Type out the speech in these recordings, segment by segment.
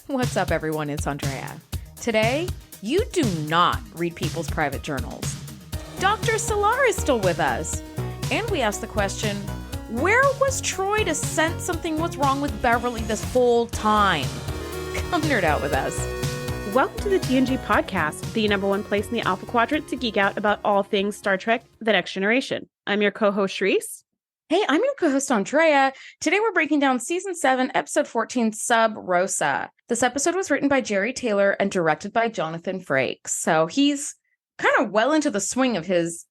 What's up, everyone? It's Andrea. Today, you do not read people's private journals. Dr. Selar is still with us. And we asked the question, where was Troi to sense something was wrong with Beverly this whole time? Come nerd out with us. Welcome to the TNG Podcast, the number one place in the Alpha Quadrant to geek out about all things Star Trek: The Next Generation. I'm your co-host, Shereese. Hey, I'm your co-host, Andrea. Today we're breaking down Season 7, Episode 14, Sub Rosa. This episode was written by Jerry Taylor and directed by Jonathan Frakes. So he's kind of well into the swing of his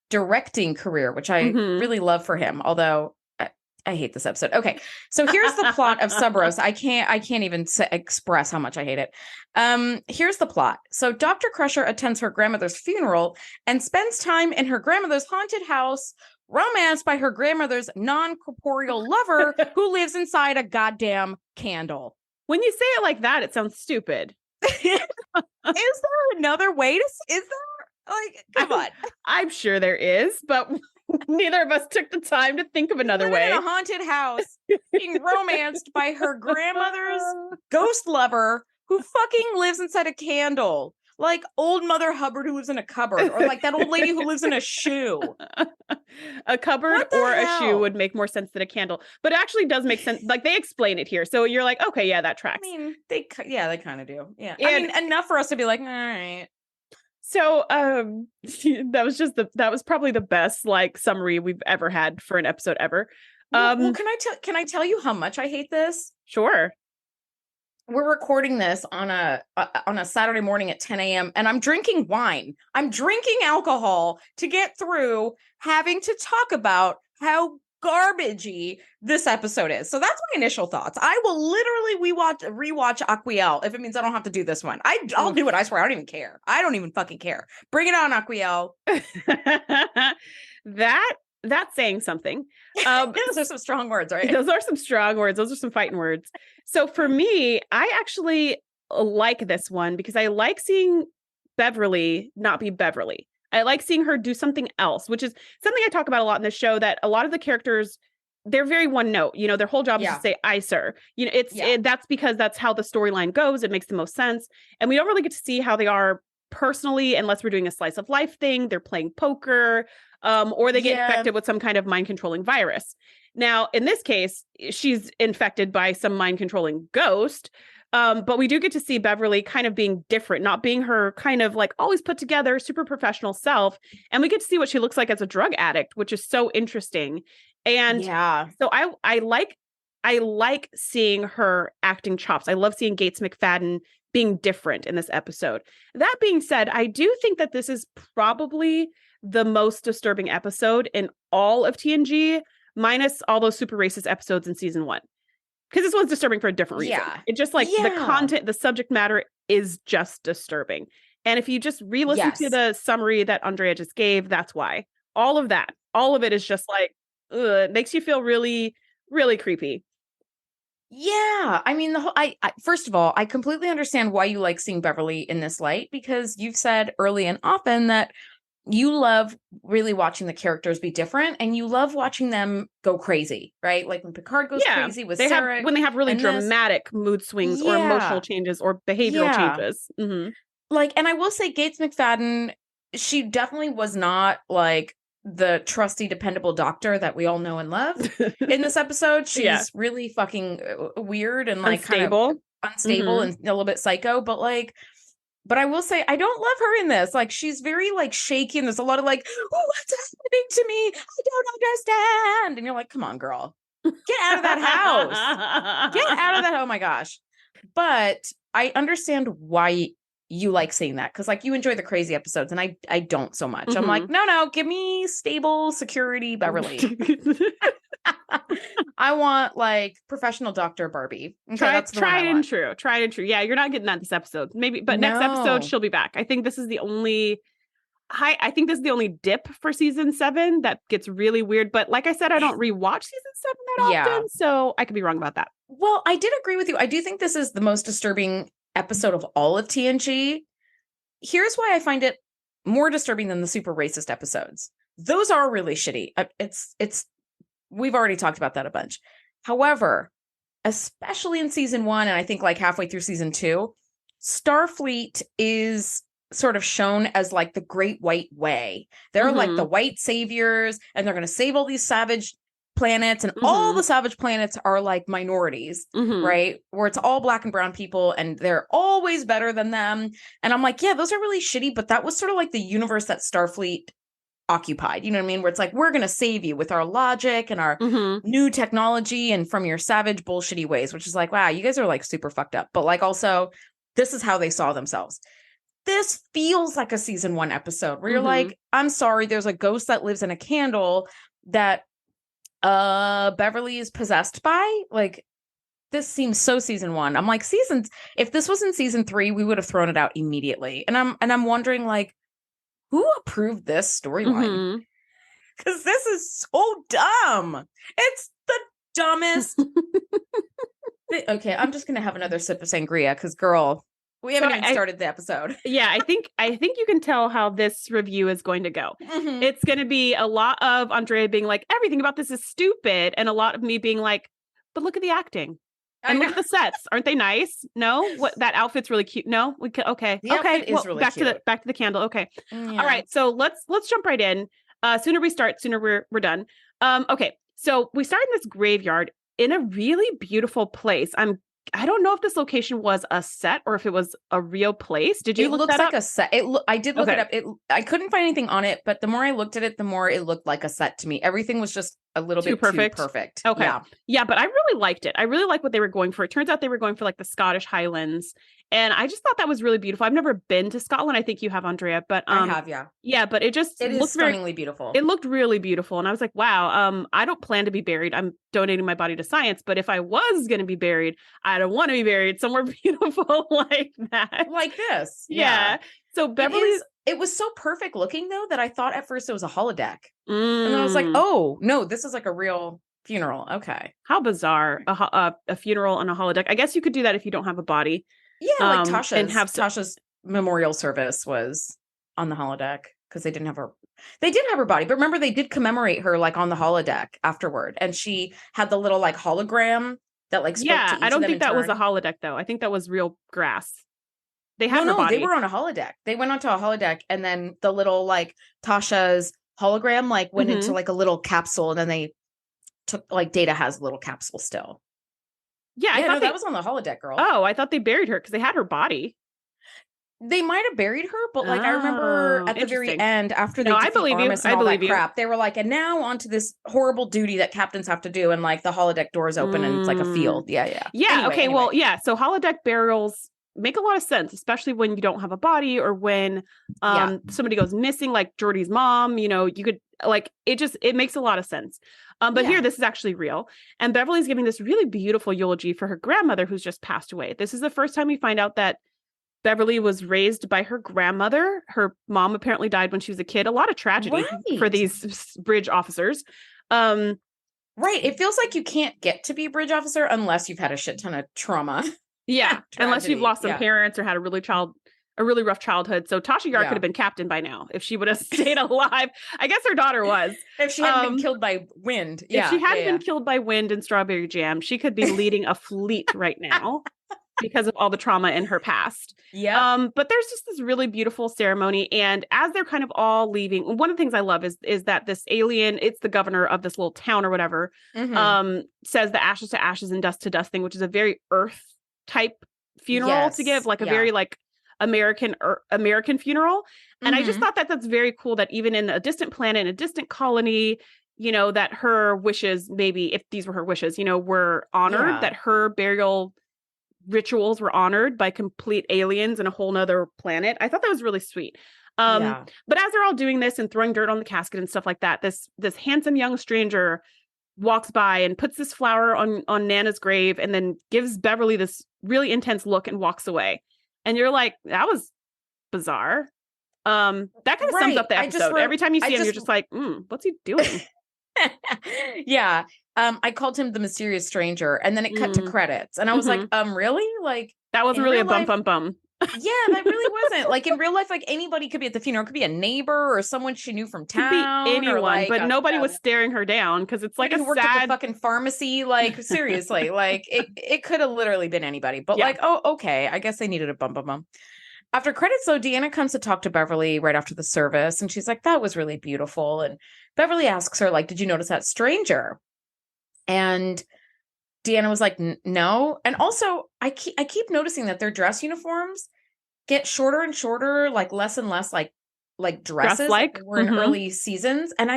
directing career, which I really love for him, although I hate this episode. Okay, so here's the plot of Sub Rosa. I can't even express how much I hate it. Here's the plot. So Dr. Crusher attends her grandmother's funeral and spends time in her grandmother's haunted house, romanced by her grandmother's non-corporeal lover who lives inside a goddamn candle. When you say it like that, it sounds stupid. Is there another way to... Is there? Like, come on. I'm sure there is, but neither of us took the time to think of another way. In a haunted house, being romanced by her grandmother's ghost lover who fucking lives inside a candle. Like old Mother Hubbard who lives in a cupboard, or like that old lady who lives in a shoe. A cupboard or a shoe would make more sense than a candle, but it actually does make sense. Like they explain it here, so you're like, okay, yeah, that tracks. I mean, they kind of do. Yeah, I mean, enough for us to be like, all right. So that was probably the best like summary we've ever had for an episode ever. Well, can I tell you how much I hate this? Sure. We're recording this on a Saturday morning at 10 a.m. and I'm drinking wine. I'm drinking alcohol to get through having to talk about how garbagey this episode is. So that's my initial thoughts. I will literally rewatch Aquiel if it means I don't have to do this one. I'll do it. I swear. I don't even care. I don't even fucking care. Bring it on, Aquiel. That's saying something. Those are some strong words, right? Those are some strong words. Those are some fighting words. So for me, I actually like this one because I like seeing Beverly not be Beverly. I like seeing her do something else, which is something I talk about a lot in the show, that a lot of the characters, they're very one note. You know, their whole job is to say, "I, sir." You know, that's because that's how the storyline goes. It makes the most sense. And we don't really get to see how they are personally unless we're doing a slice of life thing. They're playing poker. Or they get infected with some kind of mind-controlling virus. Now, in this case, she's infected by some mind-controlling ghost. But we do get to see Beverly kind of being different, not being her kind of like always put together, super professional self. And we get to see what she looks like as a drug addict, which is so interesting. And so I like seeing her acting chops. I love seeing Gates McFadden being different in this episode. That being said, I do think that this is probably the most disturbing episode in all of TNG, minus all those super racist episodes in season 1. Because this one's disturbing for a different reason. It just the content, the subject matter is just disturbing. And if you just re-listen to the summary that Andrea just gave, that's why. All of it is just like, it makes you feel really, really creepy. Yeah, I mean, first of all, I completely understand why you like seeing Beverly in this light, because you've said early and often that you love really watching the characters be different and you love watching them go crazy, right? Like when Picard goes crazy with Sarah. When they have really dramatic mood swings or emotional changes or behavioral changes. Mm-hmm. Like, and I will say Gates McFadden, she definitely was not like the trusty, dependable doctor that we all know and love in this episode. She's really fucking weird and like unstable. Kind of unstable and a little bit psycho, but I will say, I don't love her in this. Like, she's very, like, shaky, and there's a lot of, like, oh, what's happening to me? I don't understand. And you're like, come on, girl. Get out of that house. Get out of that. Oh, my gosh. But I understand why you like seeing that. Because, like, you enjoy the crazy episodes, and I don't so much. I'm like, no, give me stable security Beverly. I want like professional Dr. Barbie. Okay, tried and true. Yeah, you're not getting that this episode. Maybe, but next episode she'll be back. I think this is the only dip for season 7 that gets really weird. But like I said, I don't rewatch season 7 that often, so I could be wrong about that. Well, I did agree with you. I do think this is the most disturbing episode of all of TNG. Here's why I find it more disturbing than the super racist episodes. Those are really shitty. We've already talked about that a bunch. However, especially in season 1, and I think like halfway through season 2, Starfleet is sort of shown as like the great white way. They're like the white saviors, and they're going to save all these savage planets, and all the savage planets are like minorities, right? Where it's all black and brown people, and they're always better than them. And I'm like, yeah, those are really shitty, but that was sort of like the universe that Starfleet occupied, you know what I mean? Where it's like, we're going to save you with our logic and our new technology and from your savage bullshitty ways, which is like, wow, you guys are like super fucked up. But like, also, this is how they saw themselves. This feels like a season 1 episode where you're like, I'm sorry, there's a ghost that lives in a candle that Beverly is possessed by. Like, this seems so season 1. I'm like, if this was in season 3, we would have thrown it out immediately. And I'm wondering, like, who approved this storyline? Because this is so dumb. It's the dumbest. Okay, I'm just gonna have another sip of sangria because, girl, we haven't even started the episode. Yeah, I think you can tell how this review is going to go. It's going to be a lot of Andrea being like, everything about this is stupid, and a lot of me being like, but look at the acting. And look at the sets. Aren't they nice? No? What, that outfit's really cute. No? We could, okay. The outfit is really back cute. To the candle. Okay. Yeah. All right. So let's jump right in. Sooner we start, sooner we're done. Okay. So we start in this graveyard in a really beautiful place. I don't know if this location was a set or if it was a real place. Did you look that up? It looks like a set. I did look it up. I couldn't find anything on it, but the more I looked at it, the more it looked like a set to me. Everything was just a little bit too perfect. Okay. Yeah, but I really liked it. I really like what they were going for. It turns out they were going for like the Scottish Highlands. And I just thought that was really beautiful. I've never been to Scotland. I think you have, Andrea, but I have, yeah. Yeah, but it is stunningly beautiful. It looked really beautiful. And I was like, wow, I don't plan to be buried. I'm donating my body to science. But if I was going to be buried, I don't want to be buried somewhere beautiful like that. Like this. Yeah. So Beverly's... It was so perfect looking, though, that I thought at first it was a holodeck. And then I was like, oh, no, this is like a real funeral. Okay. How bizarre. A funeral on a holodeck. I guess you could do that if you don't have a body. Yeah, like Tasha's memorial service was on the holodeck because they didn't have her. They did have her body, but remember they did commemorate her like on the holodeck afterward, and she had the little like hologram that like spoke to each I don't think that turn. was a holodeck though. I think that was real grass. They had her body. They were on a holodeck. They went onto a holodeck, and then the little like Tasha's hologram like went into like a little capsule, and then they took like Data has a little capsule still. Yeah, I thought that was on the holodeck, girl. Oh, I thought they buried her because they had her body. They might have buried her, but like I remember at the very end, after they I believe you. I believe you. Crap, they were like, and now onto this horrible duty that captains have to do, and like the holodeck doors open and it's like a field. Yeah. Anyway. Well, yeah. So holodeck burials make a lot of sense, especially when you don't have a body or when somebody goes missing, like Geordie's mom. You know, you could like it makes a lot of sense. But here, this is actually real. And Beverly's giving this really beautiful eulogy for her grandmother who's just passed away. This is the first time we find out that Beverly was raised by her grandmother. Her mom apparently died when she was a kid. A lot of tragedy for these bridge officers. Right. It feels like you can't get to be a bridge officer unless you've had a shit ton of trauma. Yeah. Unless you've lost some parents or had a really rough childhood. So Tasha Yar could have been captain by now if she would have stayed alive. I guess her daughter was. If she hadn't been killed by wind. If she hadn't been killed by wind and strawberry jam, she could be leading a fleet right now because of all the trauma in her past. Yeah. But there's just this really beautiful ceremony. And as they're kind of all leaving, one of the things I love is that this alien, it's the governor of this little town or whatever, says the ashes to ashes and dust to dust thing, which is a very earth type funeral to give, like a very like American funeral. And I just thought that that's very cool that even in a distant planet, in a distant colony, you know, that her wishes, maybe if these were her wishes, you know, were honored, that her burial rituals were honored by complete aliens in a whole nother planet. I thought that was really sweet. But as they're all doing this and throwing dirt on the casket and stuff like that, this handsome young stranger walks by and puts this flower on Nana's grave and then gives Beverly this really intense look and walks away. And you're like, that was bizarre. That kind of sums up the episode. Every time you see him, you're just like, what's he doing? Yeah. I called him the mysterious stranger, and then it cut to credits. And I was like, really? Like, that wasn't really a bum. Yeah, that really wasn't. Like in real life, like anybody could be at the funeral. It could be a neighbor or someone she knew from Could be town or anyone, like but nobody was staring her down because it's like somebody a who worked at the sad. fucking pharmacy. Like seriously, like it could have literally been anybody. But Yeah. like, oh, okay. I guess they needed a bum bum bum. After credits, though, Deanna comes to talk to Beverly right after the service, and she's like, "That was really beautiful." And Beverly asks her, like, "Did you notice that stranger?" And Deanna was like, "No." And also, I keep noticing that their dress uniforms get shorter and shorter, like less and less like dresses like they were in early seasons. And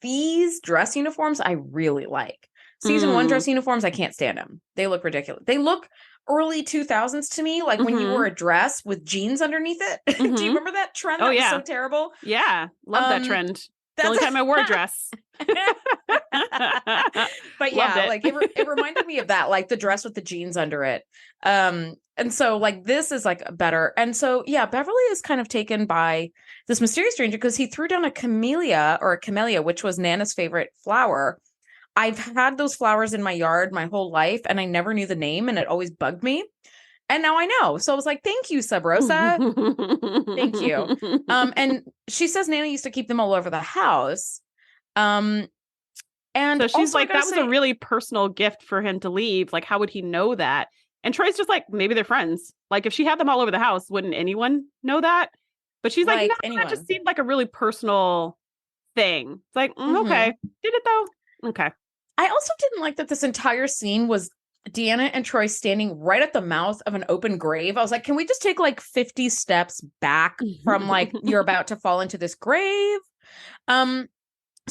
these dress uniforms I really like. Season 1 dress uniforms, I can't stand them. They look ridiculous. They look early 2000s to me, like when you wore a dress with jeans underneath it. Do you remember that trend? That was so terrible. Yeah, love that trend. The only time I wore a dress. But yeah, like it reminded me of that, like the dress with the jeans under it. And so like this is like better. And so yeah, Beverly is kind of taken by this mysterious stranger because he threw down a camellia, which was Nana's favorite flower. I've had those flowers in my yard my whole life and I never knew the name and it always bugged me. And now I know. So I was like, thank you, Sub Rosa. Thank you. And she says Nana used to keep them all over the house. And so she's like, that was a really personal gift for him to leave. Like, how would he know that? And Troy's just like, maybe they're friends. Like, if she had them all over the house, wouldn't anyone know that? But she's like, no, that just seemed like a really personal thing. It's like, okay. Did it though? Okay. I also didn't like that this entire scene was Deanna and Troi standing right at the mouth of an open grave. I was like, can we just take like 50 steps back from like, you're about to fall into this grave? So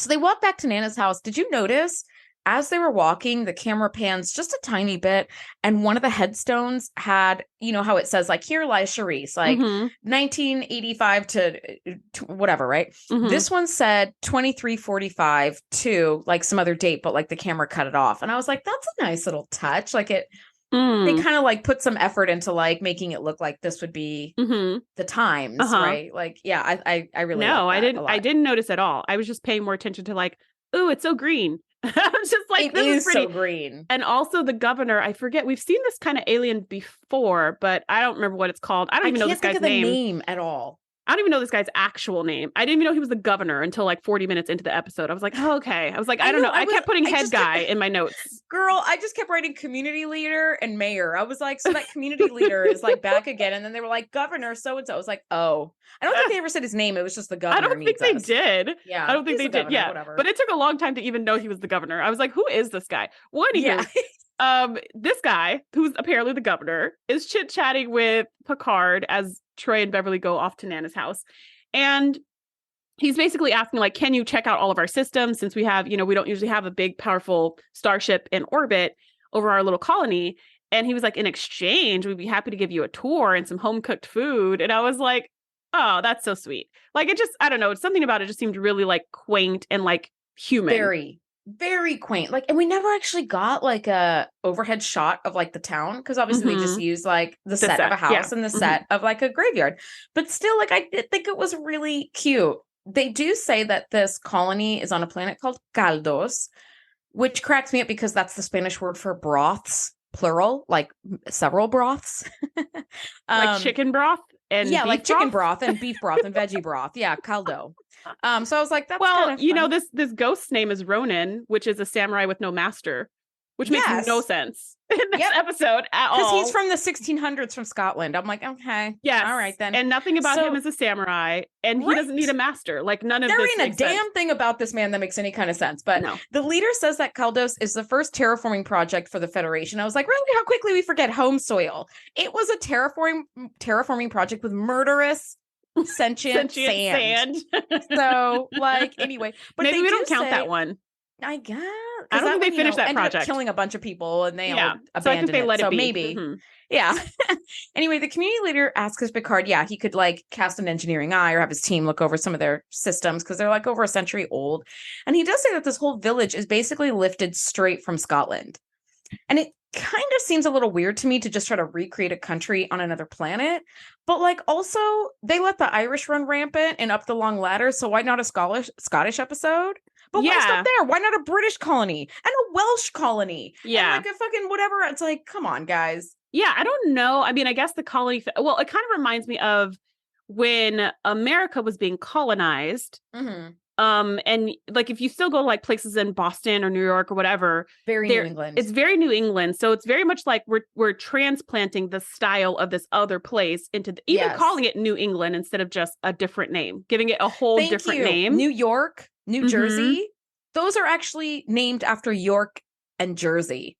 they walk back to Nana's house. Did you notice as they were walking, the camera pans just a tiny bit, and one of the headstones had, you know, how it says like, here lies Shereese, like 1985 to whatever, right? This one said 2345 to like some other date, but like the camera cut it off. And I was like, that's a nice little touch. Like they kind of like put some effort into like making it look like this would be the times, right? Like, yeah, I really I didn't notice at all. I was just paying more attention to like, ooh, it's so green. I'm just like, this is pretty. So green. And also the governor, I forget, we've seen this kind of alien before, but I don't remember what it's called. I don't even know this guy's name at all. I don't even know this guy's actual name. I didn't even know he was the governor until like 40 minutes into the episode. I was like, oh, okay. I was like, I don't know. I kept putting head guy in my notes. Girl, I just kept writing community leader and mayor. I was like, so that community leader is like back again. And then they were like, governor so-and-so. I was like, oh. I don't think they ever said his name. It was just the governor. I don't think they did. Yeah. I don't think they did. Yeah. Whatever. But it took a long time to even know he was the governor. I was like, who is this guy? This guy, who's apparently the governor, is chit-chatting with Picard as Troi and Beverly go off to Nana's house. And he's basically asking, like, can you check out all of our systems since we have, you know, we don't usually have a big, powerful starship in orbit over our little colony. And he was like, in exchange, we'd be happy to give you a tour and some home-cooked food. And I was like, oh, that's so sweet. Like, it just, I don't know, it's something about it just seemed really like quaint and like human. Very, very quaint. Like, and we never actually got like a overhead shot of like the town because obviously they just used like the set of a house and the set of like a graveyard. But still, like, I did think it was really cute. They do say that this colony is on a planet called Caldos, which cracks me up because that's the Spanish word for broths, plural, like several broths. Like chicken broth and yeah, like chicken broth and beef broth and veggie broth. Yeah, caldo. So I was like, that's well, kind of you know, this ghost's name is Ronin, which is a samurai with no master, which makes no sense in this episode at all. Because he's from the 1600s from Scotland. I'm like, okay, yes, all right then. And nothing about him is a samurai, and he doesn't need a master. Like none of there this. There ain't a damn thing about this man that makes any kind of sense. But the leader says that Caldos is the first terraforming project for the Federation. I was like, really? How quickly we forget home soil? It was a terraforming project with murderous sentient sand. So, like, anyway, but maybe we don't count that one. I guess I don't think they finished that project. Ended up killing a bunch of people, and they all abandoned so I think they let it be. Maybe, yeah. Anyway, the community leader asks Picard, he could like cast an engineering eye or have his team look over some of their systems because they're like over a century old. And he does say that this whole village is basically lifted straight from Scotland, and it kind of seems a little weird to me to just try to recreate a country on another planet. But like also they let the Irish run rampant and up the long ladder. So why not a Scottish episode? But why stop there? Why not a British colony and a Welsh colony? Yeah. And like a fucking whatever. It's like, come on, guys. Yeah, I don't know. I mean, I guess the colony, well, it kind of reminds me of when America was being colonized. Mm-hmm. And like if you still go to like places in Boston or New York or whatever, Very New England. It's very New England. So it's very much like we're transplanting the style of this other place into even calling it New England instead of just a different name, giving it a whole different name. New York, New Jersey, those are actually named after York and Jersey.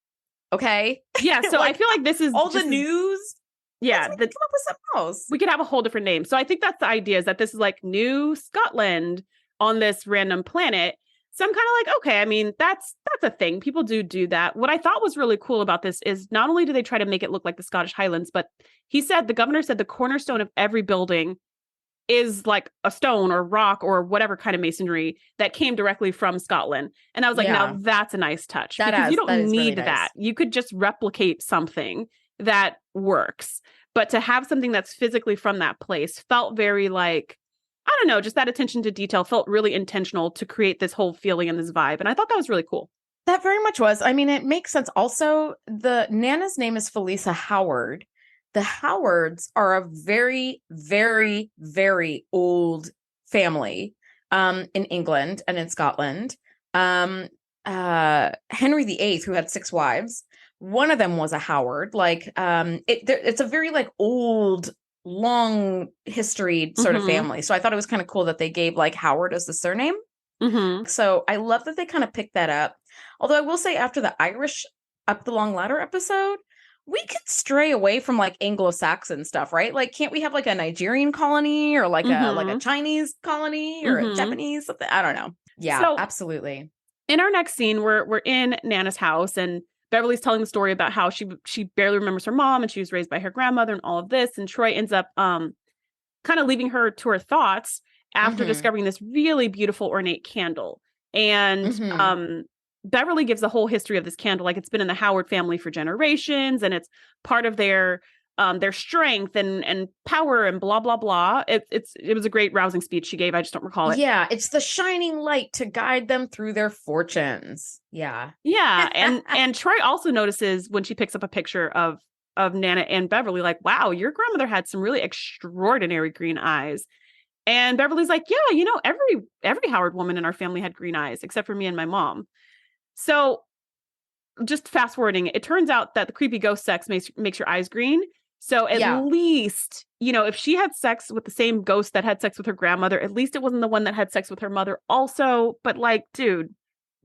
Okay. Yeah. So like, I feel like this is all the news. Yeah. Come up with something else. We could have a whole different name. So I think that's the idea, is that this is like New Scotland on this random planet. So I'm kind of like, okay, I mean, that's a thing. People do that. What I thought was really cool about this is not only do they try to make it look like the Scottish Highlands, but the governor said the cornerstone of every building is like a stone or rock or whatever kind of masonry that came directly from Scotland. And I was like, now that's a nice touch, because you don't need that. You could just replicate something that works. But to have something that's physically from that place felt very like, I don't know, just that attention to detail felt really intentional to create this whole feeling and this vibe. And I thought that was really cool. That very much was. I mean, it makes sense. Also, the Nana's name is Felisa Howard. The Howards are a very, very, very old family in England and in Scotland. Henry VIII, who had 6 wives, one of them was a Howard. Like, it's a very like old, long history sort of family. So I thought it was kind of cool that they gave like Howard as the surname. So I love that they kind of picked that up. Although I will say, after the Irish Up the Long Ladder episode, we could stray away from like Anglo-Saxon stuff, right? Like, can't we have like a Nigerian colony or like a Chinese colony or a Japanese something? I don't know. Yeah, so, absolutely. In our next scene, we're in Nana's house, and Beverly's telling the story about how she barely remembers her mom and she was raised by her grandmother and all of this. And Troi ends up kind of leaving her to her thoughts after discovering this really beautiful ornate candle. And Beverly gives the whole history of this candle, like it's been in the Howard family for generations, and it's part of their strength and power and blah blah blah. It was a great rousing speech she gave. I just don't recall it. Yeah, it's the shining light to guide them through their fortunes. Yeah. And Troi also notices when she picks up a picture of Nana and Beverly, like, wow, your grandmother had some really extraordinary green eyes. And Beverly's like, yeah, you know, every Howard woman in our family had green eyes except for me and my mom. So just fast forwarding, it turns out that the creepy ghost sex makes your eyes green. So at least, you know, if she had sex with the same ghost that had sex with her grandmother, at least it wasn't the one that had sex with her mother also. But like, dude,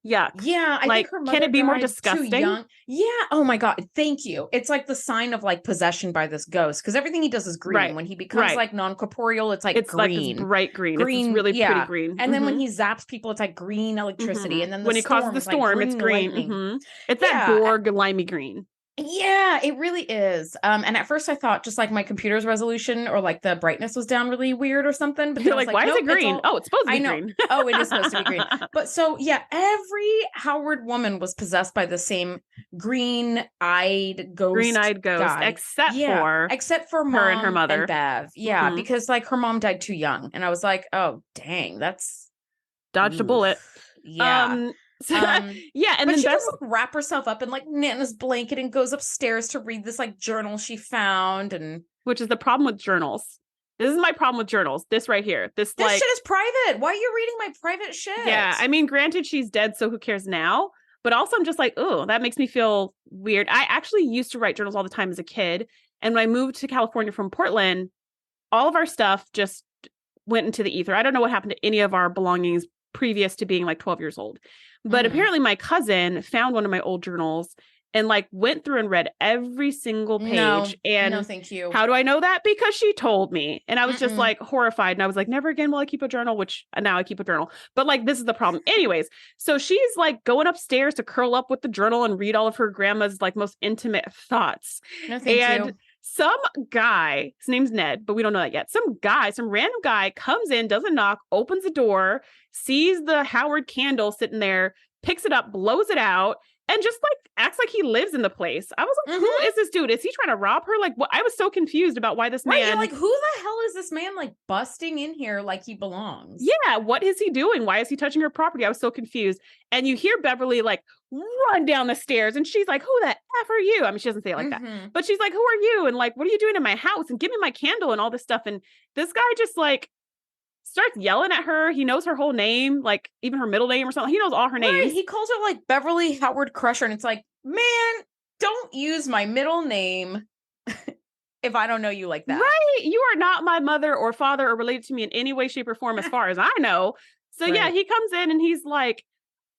yuck. Yeah, I think her mother can it be more disgusting? Too young. Yeah. Oh my God. Thank you. It's like the sign of like possession by this ghost, because everything he does is green. Right. When he becomes like non-corporeal, it's green. Like this bright green. It's this really pretty green. And then when he zaps people, it's like green electricity. And then when he causes the storm, it's green. It's that Borg limey green. Yeah, it really is. And at first I thought just like my computer's resolution or like the brightness was down really weird or something. But you're like, why is it green? It's supposed to be green. Oh, it is supposed to be green. But so yeah, every Howard woman was possessed by the same green-eyed ghost. Guy. except for Mom her and her mother and Bev. Yeah, because like her mom died too young, and I was like, oh dang, that's dodged a bullet. Yeah. And then she does wrap herself up in like Nana's blanket and goes upstairs to read this like journal she found, and which is the problem with journals. This is my problem with journals. This right here. This shit is private. Why are you reading my private shit? Yeah, I mean, granted, she's dead, so who cares now? But also, I'm just like, oh, that makes me feel weird. I actually used to write journals all the time as a kid, and when I moved to California from Portland, all of our stuff just went into the ether. I don't know what happened to any of our belongings previous to being like 12 years old. But apparently my cousin found one of my old journals and like went through and read every single page. No, thank you. How do I know that? Because she told me. And I was just like horrified. And I was like, never again will I keep a journal, which now I keep a journal. But like, this is the problem. Anyways, so she's like going upstairs to curl up with the journal and read all of her grandma's like most intimate thoughts. No, thank you. Some guy, his name's Ned, but we don't know that yet. Some random guy comes in, does a knock, opens the door, sees the Howard candle sitting there, picks it up, blows it out, and just like acts like he lives in the place. I was like, who is this dude? Is he trying to rob her? Like, what? I was so confused about why this man. You're like, who the hell is this man like busting in here like he belongs? Yeah, what is he doing? Why is he touching her property? I was so confused. And you hear Beverly like run down the stairs, and she's like, "Who the f are you?" I mean, she doesn't say it like that, but she's like, "Who are you?" And like, "What are you doing in my house?" And give me my candle and all this stuff. And this guy just like starts yelling at her. He knows her whole name, like even her middle name or something. He knows all her names. He calls her like Beverly Howard Crusher, and it's like, man, don't use my middle name if I don't know you like that. Right? You are not my mother or father or related to me in any way, shape, or form, as far as I know. So yeah, he comes in and he's like,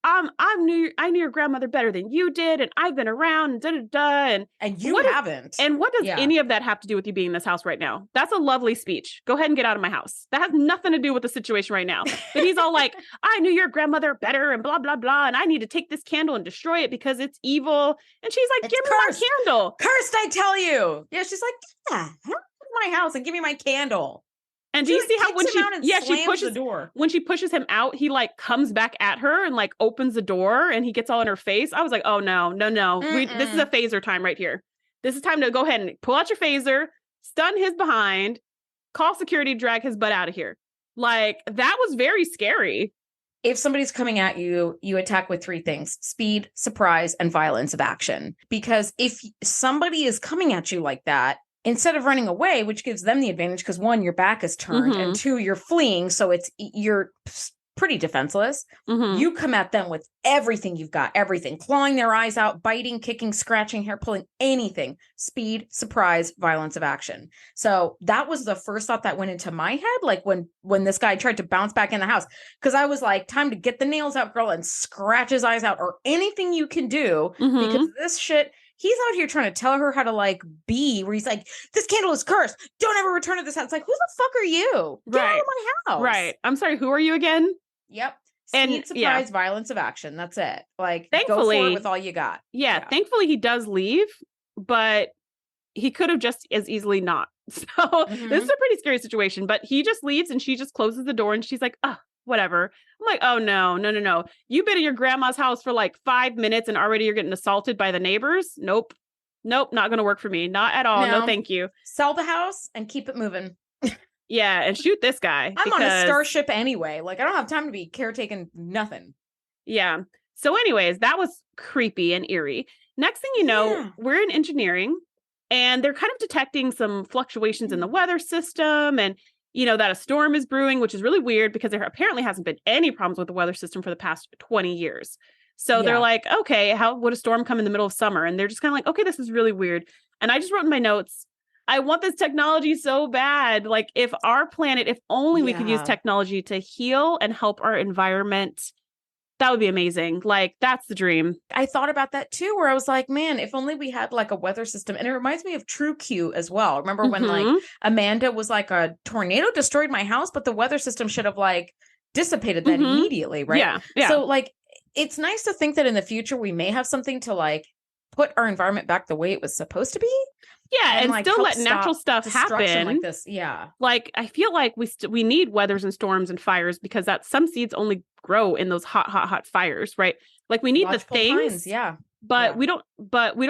I knew your grandmother better than you did, and I've been around, and da da da, and you haven't. And what does any of that have to do with you being in this house right now? That's a lovely speech. Go ahead and get out of my house. That has nothing to do with the situation right now. But he's all like, I knew your grandmother better, and blah blah blah, and I need to take this candle and destroy it because it's evil. And she's like, give me my candle. Cursed, I tell you. Yeah, she's like, get out of my house and give me my candle. And do you see how when she pushes the door, when she pushes him out, he like comes back at her and like opens the door and he gets all in her face. I was like, oh no. This is a phaser time right here. This is time to go ahead and pull out your phaser, stun his behind, call security, drag his butt out of here. Like, that was very scary. If somebody's coming at you, you attack with 3 things: speed, surprise, and violence of action. Because if somebody is coming at you like that, instead of running away, which gives them the advantage because 1, your back is turned, and 2, you're fleeing, so you're pretty defenseless. You come at them with everything you've got, everything, clawing their eyes out, biting, kicking, scratching, hair pulling, anything. Speed, surprise, violence of action. So that was the first thought that went into my head, like when this guy tried to bounce back in the house, because I was like, time to get the nails out, girl, and scratch his eyes out, or anything you can do, because this shit. He's out here trying to tell her how to like be, where he's like, this candle is cursed. Don't ever return to this house. It's like, who the fuck are you? Get out of my house. Right. I'm sorry. Who are you again? Yep. Speed, surprise, violence of action. That's it. Like, thankfully, go for it with all you got. Yeah. Thankfully, he does leave, but he could have just as easily not. So this is a pretty scary situation, but he just leaves and she just closes the door and she's like, whatever. I'm like, oh no. You've been in your grandma's house for like 5 minutes and already you're getting assaulted by the neighbors. Nope. Not going to work for me. Not at all. No, thank you. Sell the house and keep it moving. Yeah. And shoot this guy. I'm on a starship anyway. Like, I don't have time to be caretaking nothing. Yeah. So anyways, that was creepy and eerie. Next thing you know, we're in engineering and they're kind of detecting some fluctuations in the weather system and that a storm is brewing, which is really weird because there apparently hasn't been any problems with the weather system for the past 20 years. So they're like, okay, how would a storm come in the middle of summer? And they're just kind of like, okay, this is really weird. And I just wrote in my notes, I want this technology so bad. Like, if our planet, if only we could use technology to heal and help our environment, that would be amazing. Like, that's the dream. I thought about that too, where I was like, man, if only we had like a weather system. And it reminds me of True Q as well. Remember when like Amanda was like, a tornado destroyed my house, but the weather system should have like dissipated that immediately, right? Yeah. So like, it's nice to think that in the future we may have something to like put our environment back the way it was supposed to be. Yeah, and like, still let natural stuff happen like this. Yeah, like I feel like we need weathers and storms and fires because some seeds only grow in those hot fires, right? Like, we need the things, but we don't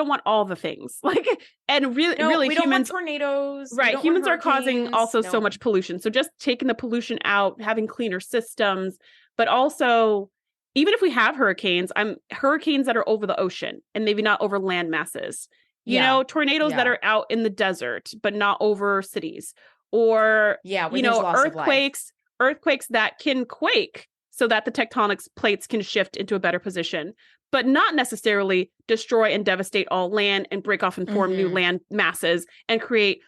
want all the things. Like, and really we don't want tornadoes, right? Humans are causing also so much pollution. So just taking the pollution out, having cleaner systems, but also, even if we have hurricanes that are over the ocean and maybe not over land masses. Tornadoes that are out in the desert, but not over cities, or, earthquakes that can quake so that the tectonic plates can shift into a better position, but not necessarily destroy and devastate all land and break off and form new land masses and create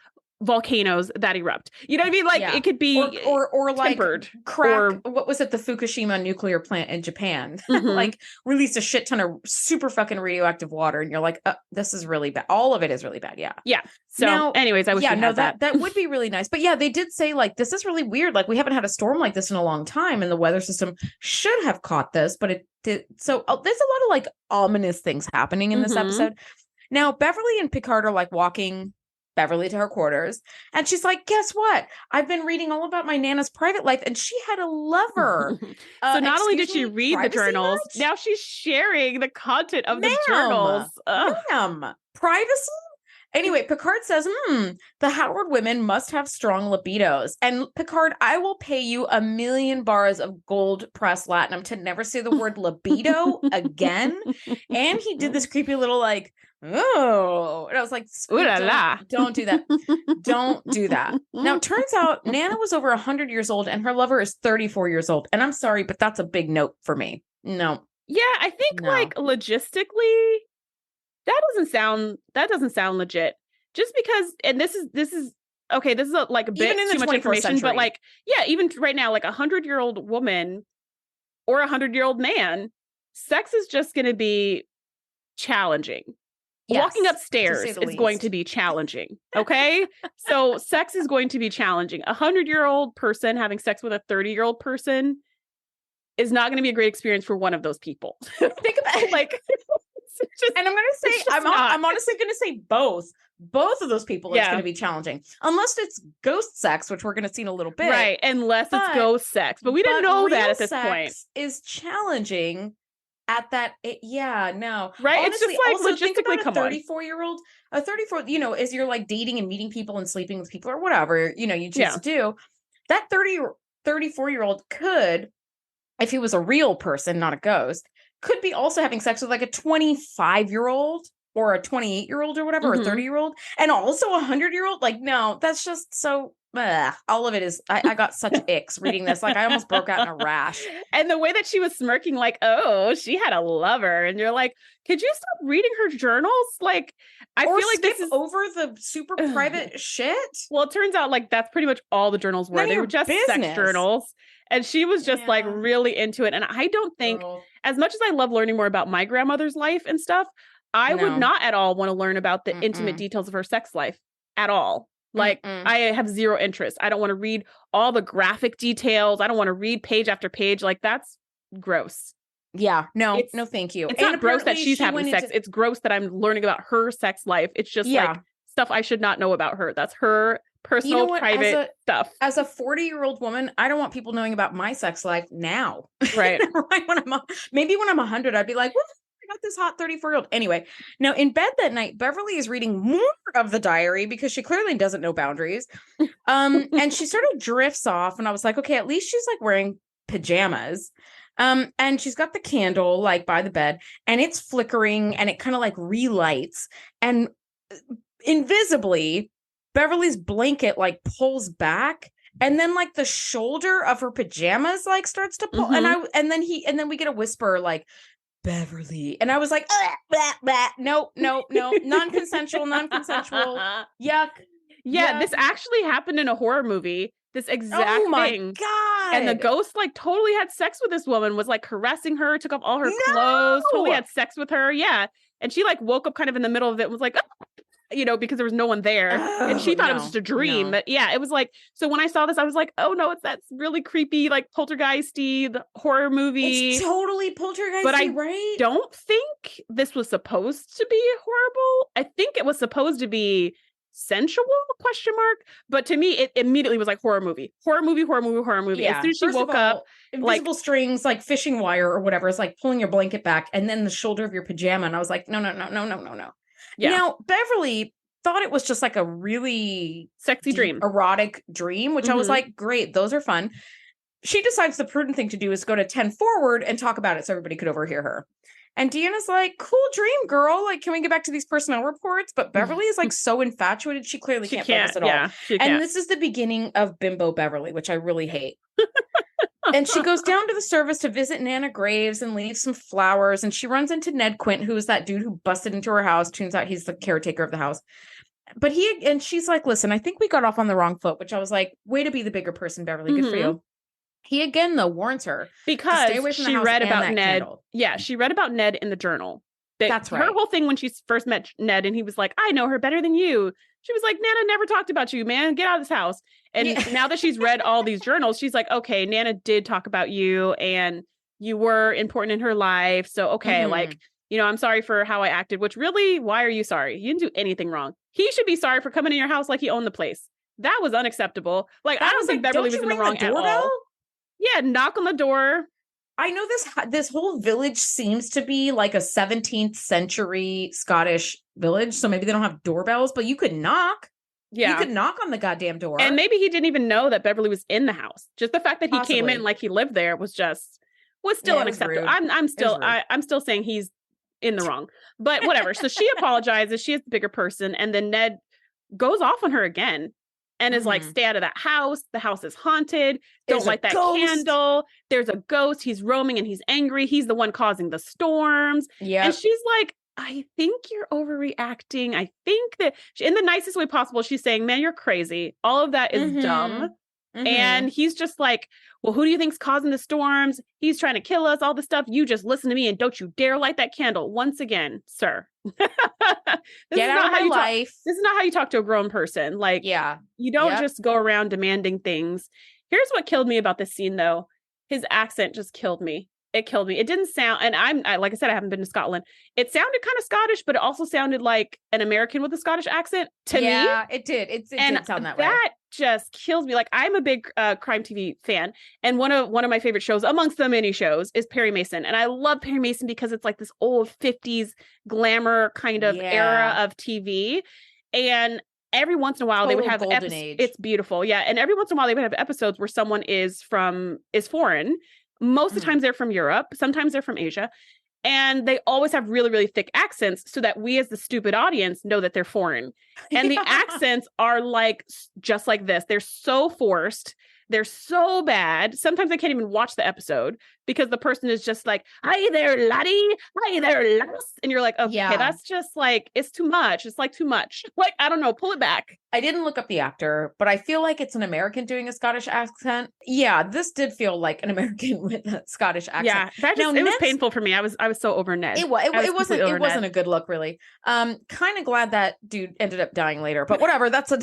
volcanoes that erupt. You know what I mean? Like, it could be or like crack. What was it? The Fukushima nuclear plant in Japan, like, released a shit ton of super fucking radioactive water, and you're like, this is really bad. All of it is really bad. Yeah. So, anyways, I wish we had that. That would be really nice. But yeah, they did say like, this is really weird. Like, we haven't had a storm like this in a long time, and the weather system should have caught this, but it did. So there's a lot of like ominous things happening in this episode. Now, Beverly and Picard are like walking Beverly to her quarters. And she's like, guess what? I've been reading all about my Nana's private life, and she had a lover. So not only did she read the journals, now she's sharing the content of the journals. Ma'am, privacy? Anyway, Picard says, the Howard women must have strong libidos. And Picard, I will pay you 1,000,000 bars of gold pressed latinum to never say the word libido again. And he did this creepy little like, oh, and I was like, ooh la la. Don't do that. Don't do that. Now, it turns out Nana was over 100 years old and her lover is 34 years old. And I'm sorry, but that's a big note for me. No. Yeah, I think like logistically, that doesn't sound legit. Just because, and this is okay, this is like a bit too much information, century. But like, yeah, even right now, like 100-year-old woman or 100-year-old man, sex is just going to be challenging. Yes, walking upstairs is going to be challenging. Okay. So sex is going to be challenging. 100-year-old person having sex with a 30-year-old person is not going to be a great experience for one of those people. Think about it. Like, and I'm going to say, I'm honestly going to say both of those people, it's going to be challenging. Unless it's ghost sex, which we're going to see in a little bit. Right. Unless it's ghost sex. But we didn't know that at this point. Is challenging at that. No. Right. Honestly, it's just like also logistically, think about a 34, as you're like dating and meeting people and sleeping with people or whatever, you just do. That 34-year-old could, if he was a real person, not a ghost, could be also having sex with like a 25-year-old or a 28-year-old or whatever, or a 30-year-old, and also a 100-year-old. Like, no, that's just so, all of it is, I got such icks reading this. Like, I almost broke out in a rash. And the way that she was smirking, like, oh, she had a lover. And you're like, could you stop reading her journals? Like, I feel like this is over the super private shit. Well, it turns out like that's pretty much all the journals were. They were just sex journals. And she was just like really into it. And I don't think, as much as I love learning more about my grandmother's life and stuff, I would not at all want to learn about the intimate details of her sex life at all. Like, I have zero interest. I don't want to read all the graphic details. I don't want to read page after page. Like, that's gross. Yeah, no, thank you. It's not gross that she's having sex. It's gross that I'm learning about her sex life. It's just like stuff I should not know about her. That's her personal, private stuff. As a 40-year-old woman, I don't want people knowing about my sex life now. Right. Maybe when I'm 100, I'd be like, what? I got this hot 34-year-old. Anyway, now in bed that night, Beverly is reading more of the diary because she clearly doesn't know boundaries. And she sort of drifts off. And I was like, okay, at least she's like wearing pajamas. And she's got the candle like by the bed and it's flickering and it kind of like relights. And invisibly, Beverly's blanket like pulls back. And then like the shoulder of her pajamas like starts to pull. And then we get a whisper like, Beverly. And I was like, blah, blah. No, non-consensual, yuck. Yeah, this actually happened in a horror movie. This exact thing. Oh my God. And the ghost like totally had sex with this woman, was like caressing her, took off all her clothes, totally had sex with her. Yeah. And she like woke up kind of in the middle of it and was like, because there was no one there. And she thought it was just a dream. But yeah, it was like, so when I saw this, I was like, oh no, that's really creepy, like poltergeisty, the horror movie. It's totally poltergeisty, but I right? don't think this was supposed to be horrible. I think it was supposed to be sensual ? But to me, it immediately was like horror movie. Yeah. As soon as she woke up, invisible strings, like fishing wire or whatever, is like pulling your blanket back, and then the shoulder of your pajama. And I was like, no. Yeah. Now, Beverly thought it was just like a really sexy dream, erotic dream, which I was like, great, those are fun. She decides the prudent thing to do is go to 10 forward and talk about it so everybody could overhear her. And Deanna's like, cool dream, girl. Like, can we get back to these personnel reports? But Beverly is like so infatuated. She clearly can't focus at all. And this is the beginning of Bimbo Beverly, which I really hate. And she goes down to the service to visit Nana Graves and leave some flowers. And she runs into Ned Quint, who is that dude who busted into her house. Turns out he's the caretaker of the house. But she's like, listen, I think we got off on the wrong foot, which I was like, way to be the bigger person, Beverly. Good for you. He again, though, warns her because she read about Ned. Candle. Yeah, she read about Ned in the journal. That's right. Her whole thing when she first met Ned and he was like, I know her better than you. She was like, Nana never talked about you, man. Get out of this house. And now that she's read all these journals, she's like, okay, Nana did talk about you and you were important in her life. So, okay, like, I'm sorry for how I acted, which really, why are you sorry? You didn't do anything wrong. He should be sorry for coming in your house like he owned the place. That was unacceptable. Like, I don't think Beverly was in the wrong at all. Yeah, knock on the door. I know this whole village seems to be like a 17th century Scottish village, so maybe they don't have doorbells, but you could knock. Yeah. You could knock on the goddamn door. And maybe he didn't even know that Beverly was in the house. Just the fact that he came in like he lived there was still unacceptable. I'm still saying he's in the wrong. But whatever. So she apologizes. She is the bigger person. And then Ned goes off on her again and is like, stay out of that house. The house is haunted. Don't light that candle. There's a ghost. He's roaming and he's angry. He's the one causing the storms. Yeah. And she's like, I think you're overreacting. I think that in the nicest way possible, she's saying, man, you're crazy. All of that is dumb. And he's just like, well, who do you think's causing the storms? He's trying to kill us, all this stuff. You just listen to me and don't you dare light that candle once again, sir. Get out of my life. This is not how you talk to a grown person. Like, you don't just go around demanding things. Here's what killed me about this scene, though. His accent just killed me. It killed me. It didn't sound, and like I said, I haven't been to Scotland. It sounded kind of Scottish, but it also sounded like an American with a Scottish accent to me. Yeah, it did. It did sound that way. That just kills me. Like, I'm a big crime TV fan, and one of my favorite shows, amongst the many shows, is Perry Mason. And I love Perry Mason because it's like this old 50s glamour kind of era of TV. And every once in a while they would have episodes. It's beautiful. Yeah. And every once in a while they would have episodes where someone is foreign. Most of the times they're from Europe. Sometimes they're from Asia. And they always have really, really thick accents so that we as the stupid audience know that they're foreign. And the accents are like, just like this. They're so forced. They're so bad. Sometimes I can't even watch the episode because the person is just like, hi there, laddie. Hi there, lass. And you're like, okay, that's just like, it's too much. It's like too much. Like, I don't know, pull it back. I didn't look up the actor, but I feel like it's an American doing a Scottish accent. Yeah, this did feel like an American with a Scottish accent. Yeah, it was painful for me. I was so over Ned. It wasn't a good look, really. Kind of glad that dude ended up dying later, but whatever. That's a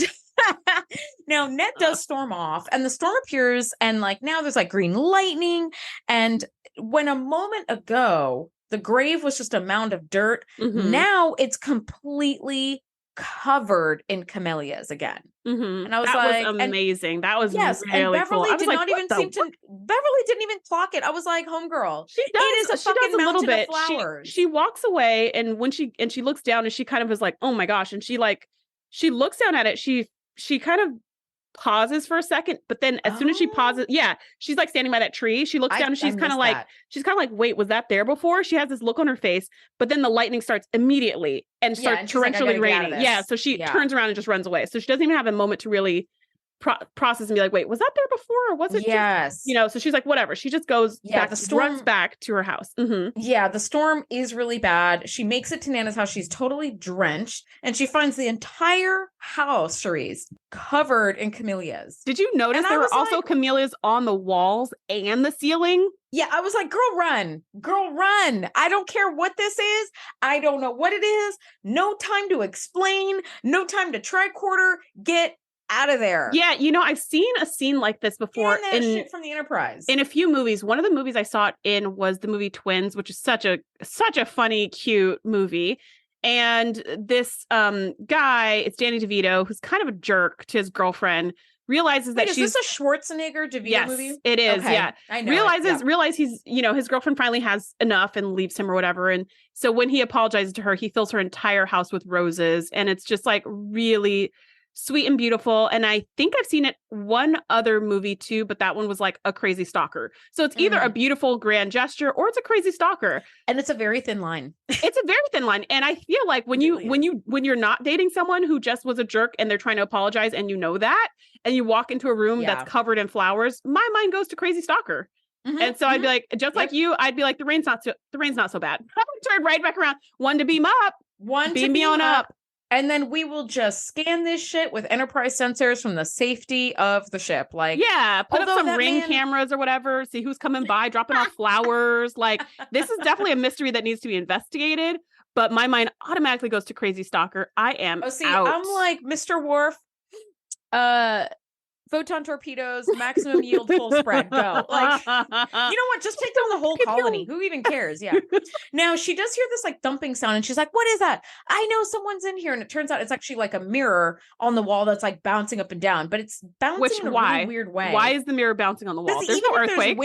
now Ned does storm off, and the storm appears, and like now there's like green lightning, and when a moment ago the grave was just a mound of dirt, now it's completely covered in camellias again. And I was that was amazing. That was really and Beverly cool. did not even seem to. Beverly didn't even clock it. I was like, homegirl, she does. It is a fucking mountain of flowers. She walks away, and when she looks down, and she kind of is like, oh my gosh, and she looks down at it. She kind of pauses for a second, but then as soon as she pauses, she's like standing by that tree. She looks down and she's kind of like, wait, was that there before? She has this look on her face, but then the lightning starts immediately and starts torrentially raining. Yeah. So she turns around and just runs away. So she doesn't even have a moment to really process and be like, wait, was that there before? Or was it just, so she's like, whatever. She just goes back, runs back to her house. Yeah. The storm is really bad. She makes it to Nana's house. She's totally drenched, and she finds the entire house, Shereese, covered in camellias. Did you notice there were also camellias on the walls and the ceiling? Yeah, I was like, girl, run. I don't care what this is. I don't know what it is. No time to explain. No time to tricorder. Get out of there. Yeah, I've seen a scene like this before shit from the Enterprise. In a few movies. One of the movies I saw it in was the movie Twins, which is such a funny, cute movie. And this guy, it's Danny DeVito, who's kind of a jerk to his girlfriend, realizes that she's... Is this a Schwarzenegger DeVito movie? Yes, it is, okay. Yeah. I know. Realize he's, his girlfriend finally has enough and leaves him or whatever. And so when he apologizes to her, he fills her entire house with roses. And it's just like really sweet and beautiful. And I think I've seen it one other movie too, but that one was like a crazy stalker. So it's either a beautiful grand gesture or it's a crazy stalker. And it's a very thin line. It's a very thin line. And I feel like when you're not dating someone who just was a jerk and they're trying to apologize and you know that, and you walk into a room that's covered in flowers, my mind goes to crazy stalker. And so I'd be like, just like you, I'd be like, the rain's not so bad. I would turn right back around. One to beam up. Beam me on up. And then we will just scan this shit with Enterprise sensors from the safety of the ship. Like, put up some ring cameras or whatever, see who's coming by, dropping off flowers. Like, this is definitely a mystery that needs to be investigated. But my mind automatically goes to crazy stalker. I am out. I'm like, Mr. Worf, photon torpedoes, maximum yield, full spread, go. Like, you know what? Just take down the whole colony. Who even cares? Yeah. Now she does hear this like thumping sound and she's like, what is that? I know someone's in here. And it turns out it's actually like a mirror on the wall that's like bouncing up and down, but it's bouncing in a really weird way. Why is the mirror bouncing on the wall? There's no earthquake.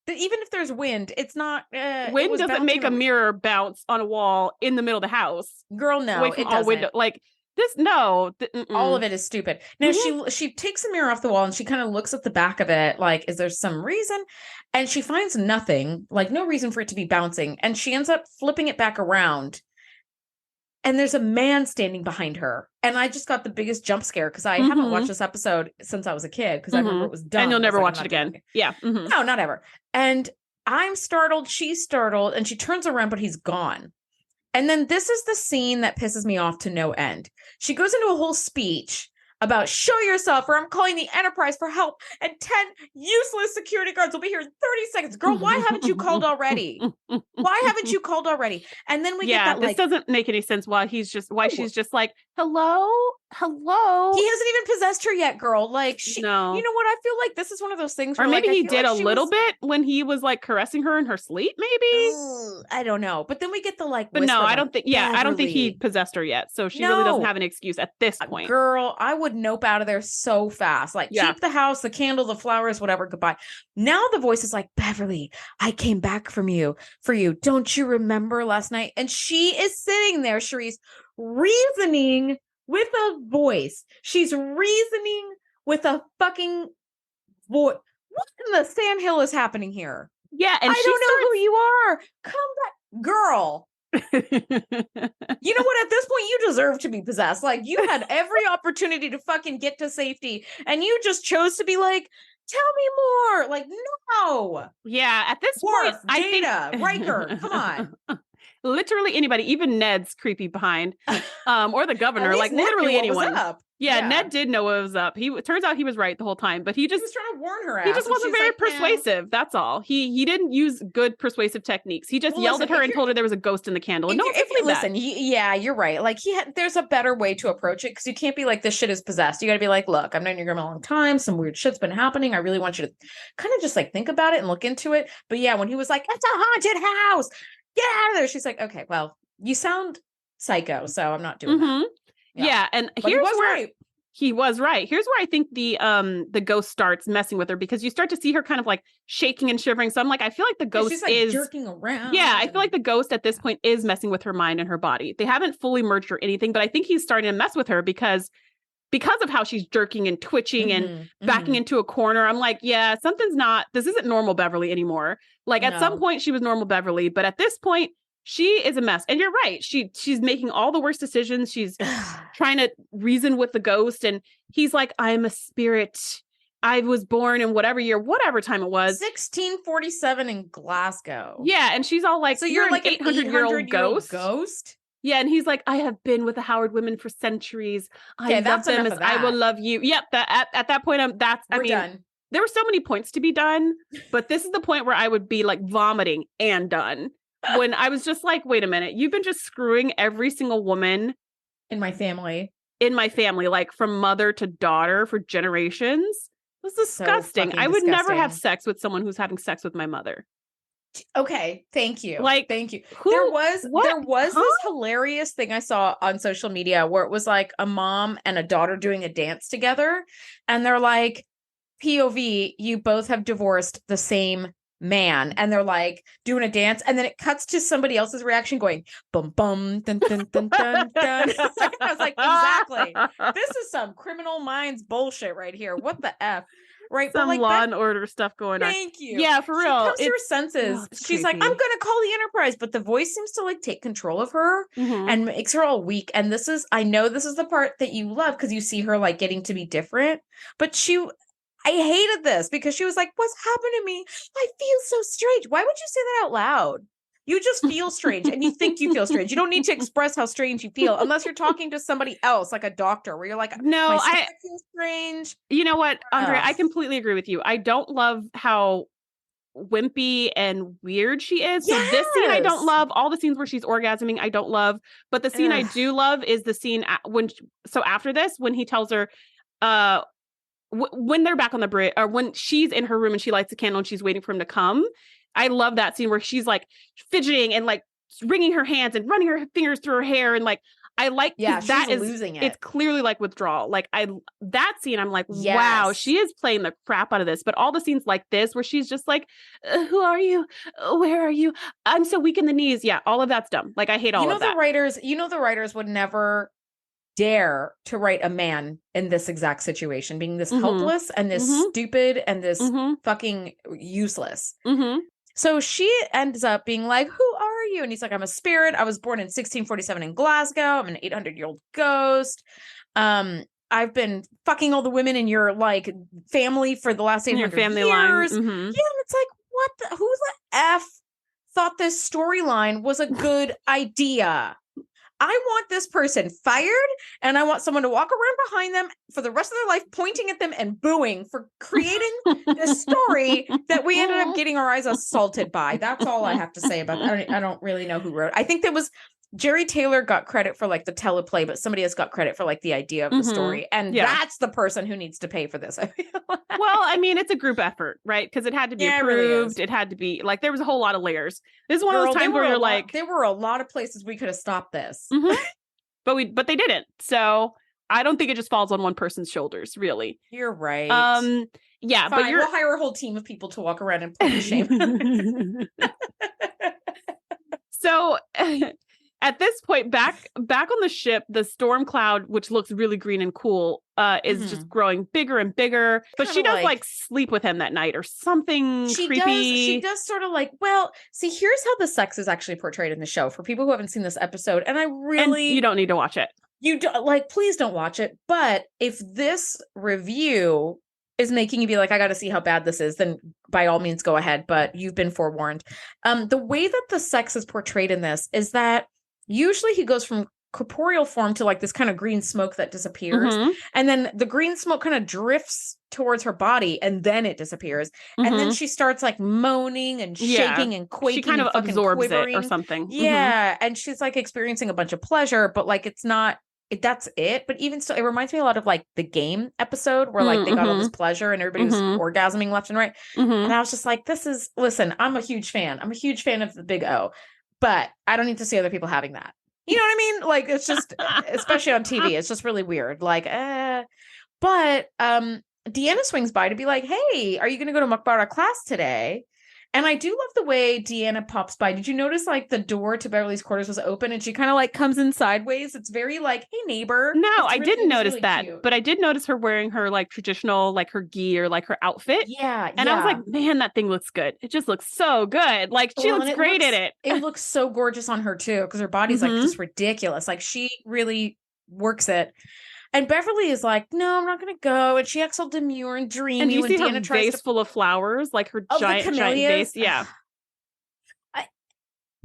Even if there's wind, it's not. Wind doesn't make a mirror bounce on a wall in the middle of the house. Girl, no, it doesn't. Like this, no. All of it is stupid. Now she takes the mirror off the wall and she kind of looks at the back of it. Like, is there some reason? And she finds nothing. Like, no reason for it to be bouncing. And she ends up flipping it back around. And there's a man standing behind her. And I just got the biggest jump scare because I haven't watched this episode since I was a kid because I remember it was done. And you'll never watch it again. Yeah. No, not ever. And I'm startled. She's startled. And she turns around, but he's gone. And then this is the scene that pisses me off to no end. She goes into a whole speech about show yourself or I'm calling the Enterprise for help and 10 useless security guards will be here in 30 seconds. Girl, why haven't you called already? Why haven't you called already? And then we get that this doesn't make any sense why she's just like, hello. He hasn't even possessed her yet, girl. Like, you know what? I feel like this is one of those things where, or maybe like, he did a little bit when he was like caressing her in her sleep, maybe. I don't know. But then we get the like, but no, I don't think, I don't think he possessed her yet. So she really doesn't have an excuse at this point. Girl, I would nope out of there so fast. Like, keep the house, the candle, the flowers, whatever, goodbye. Now the voice is like, Beverly, I came back for you. Don't you remember last night? And she is sitting there, Shereese, reasoning with a voice. She's reasoning with a fucking voice. What in the sandhill is happening here? Yeah, and I don't know who you are. Come back, girl. You know what? At this point, you deserve to be possessed. Like, you had every opportunity to fucking get to safety, and you just chose to be like, tell me more. Like, no. Yeah, at this point, I think Riker, come on. Literally anybody, even Ned's creepy behind, or the governor, like literally anyone. Yeah, Ned did know what was up. Turns out he was right the whole time, but he was trying to warn her. He just wasn't very persuasive. That's all. He didn't use good persuasive techniques. He just yelled at her and told her there was a ghost in the candle. And you're right. Like there's a better way to approach it because you can't be like, this shit is possessed. You got to be like, look, I've known your grandma a long time. Some weird shit's been happening. I really want you to kind of just like think about it and look into it. But yeah, when he was like, it's a haunted house, get out of there. She's like, okay, well, you sound psycho, so I'm not doing that. Yeah, and but here's where he was right. Here's where I think the ghost starts messing with her because you start to see her kind of like shaking and shivering. So I'm like, I feel like the ghost she's like is jerking around. Yeah, I feel like the ghost at this point is messing with her mind and her body. They haven't fully merged or anything, but I think he's starting to mess with her because of how she's jerking and twitching and backing into a corner. I'm like, yeah, this isn't normal Beverly anymore. Like at some point she was normal Beverly, but at this point she is a mess. And you're right. She's making all the worst decisions. She's trying to reason with the ghost. And he's like, I'm a spirit. I was born in whatever year, whatever time it was. 1647 in Glasgow. Yeah. And she's all like, so you're like an 800-year-old ghost? Yeah. And he's like, I have been with the Howard women for centuries. I love them as I will love you. Yep. At that point, we're done. There were so many points to be done, but this is the point where I would be like vomiting and done. When I was just like, wait a minute, you've been just screwing every single woman in my family, like from mother to daughter for generations. It was disgusting. So I would never have sex with someone who's having sex with my mother. Okay, thank you. Thank you. There was this hilarious thing I saw on social media where it was like a mom and a daughter doing a dance together, and they're like, POV, you both have divorced the same man, and they're like doing a dance, and then it cuts to somebody else's reaction going bum bum dun dun dun dun dun. I was like, exactly, this is some Criminal Minds bullshit right here. What the F, right? Some Law and Order stuff going on. Thank you. Yeah, for real. She comes to her senses. She's like, I'm gonna call the Enterprise, but the voice seems to like take control of her and makes her all weak. And I know this is the part that you love because you see her like getting to be different, but I hated this because she was like, what's happened to me? I feel so strange. Why would you say that out loud? You just feel strange and you think you feel strange. You don't need to express how strange you feel unless you're talking to somebody else, like a doctor, where you're like, no, I feel strange. You know what, Andrea, I completely agree with you. I don't love how wimpy and weird she is. So this scene I don't love. All the scenes where she's orgasming, I don't love. But the scene I do love is the scene after this, when he tells her, when they're back on the bridge, or when she's in her room and she lights a candle and she's waiting for him to come. I love that scene where she's like fidgeting and like wringing her hands and running her fingers through her hair. And like, I like that is losing it. It's clearly like withdrawal. Like that scene, I'm like, wow, she is playing the crap out of this. But all the scenes like this, where she's just like, who are you? Where are you? I'm so weak in the knees. Yeah. All of that's dumb. Like, I hate all of that. The writers would never dare to write a man in this exact situation, being this helpless and this stupid and this fucking useless. So she ends up being like, who are you? And he's like, I'm a spirit. I was born in 1647 in Glasgow. I'm an 800-year-old ghost. I've been fucking all the women in your like family for the last 800 family years. line. Yeah, and it's like, who the F thought this storyline was a good idea? I want this person fired, and I want someone to walk around behind them for the rest of their life, pointing at them and booing for creating this story that we ended up getting our eyes assaulted by. That's all I have to say about that. I don't really know who wrote it. I think there was Jerry Taylor got credit for like the teleplay, but somebody else got credit for like the idea of the story. And that's the person who needs to pay for this. I feel like. Well, I mean, it's a group effort, right? Because it had to be approved. It had to be like, there was a whole lot of layers. This is one of those times where you're like, there were a lot of places we could have stopped this. But they didn't. So I don't think it just falls on one person's shoulders, really. You're right. Yeah, fine, but we'll hire a whole team of people to walk around and play shame. So at this point, back on the ship, the storm cloud, which looks really green and cool, is just growing bigger and bigger. But she does like sleep with him that night or something creepy. She does sort of like, well, see, here's how the sex is actually portrayed in the show for people who haven't seen this episode. And you don't need to watch it. You don't like, please don't watch it. But if this review is making you be like, I got to see how bad this is, then by all means go ahead. But you've been forewarned. The way that the sex is portrayed in this is that usually he goes from corporeal form to like this kind of green smoke that disappears. And then the green smoke kind of drifts towards her body and then it disappears. And then she starts like moaning and shaking and quaking. She kind of absorbs quivering. It or something. Yeah. And she's like experiencing a bunch of pleasure, but like, it's not, that's it. But even still, it reminds me a lot of like the Game episode where like they got all this pleasure and everybody was orgasming left and right. And I was just like, listen, I'm a huge fan. I'm a huge fan of the Big O. But I don't need to see other people having that. You know what I mean? Like, it's just, especially on TV, it's just really weird. Like, but Deanna swings by to be like, hey, are you going to go to Mukbara class today? And I do love the way Deanna pops by. Did you notice like the door to Beverly's quarters was open and she kind of like comes in sideways? It's very like, hey, neighbor. No, I didn't notice that. Cute. But I did notice her wearing her like traditional, like her gi or like her outfit. Yeah. And I was like, man, that thing looks good. It just looks so good. Like she looks great in it. It looks so gorgeous on her too, because her body's like just ridiculous. Like she really works it. And Beverly is like, no, I'm not going to go. And she acts all demure and dreamy. And you see her vase full of flowers, like her giant vase. Yeah.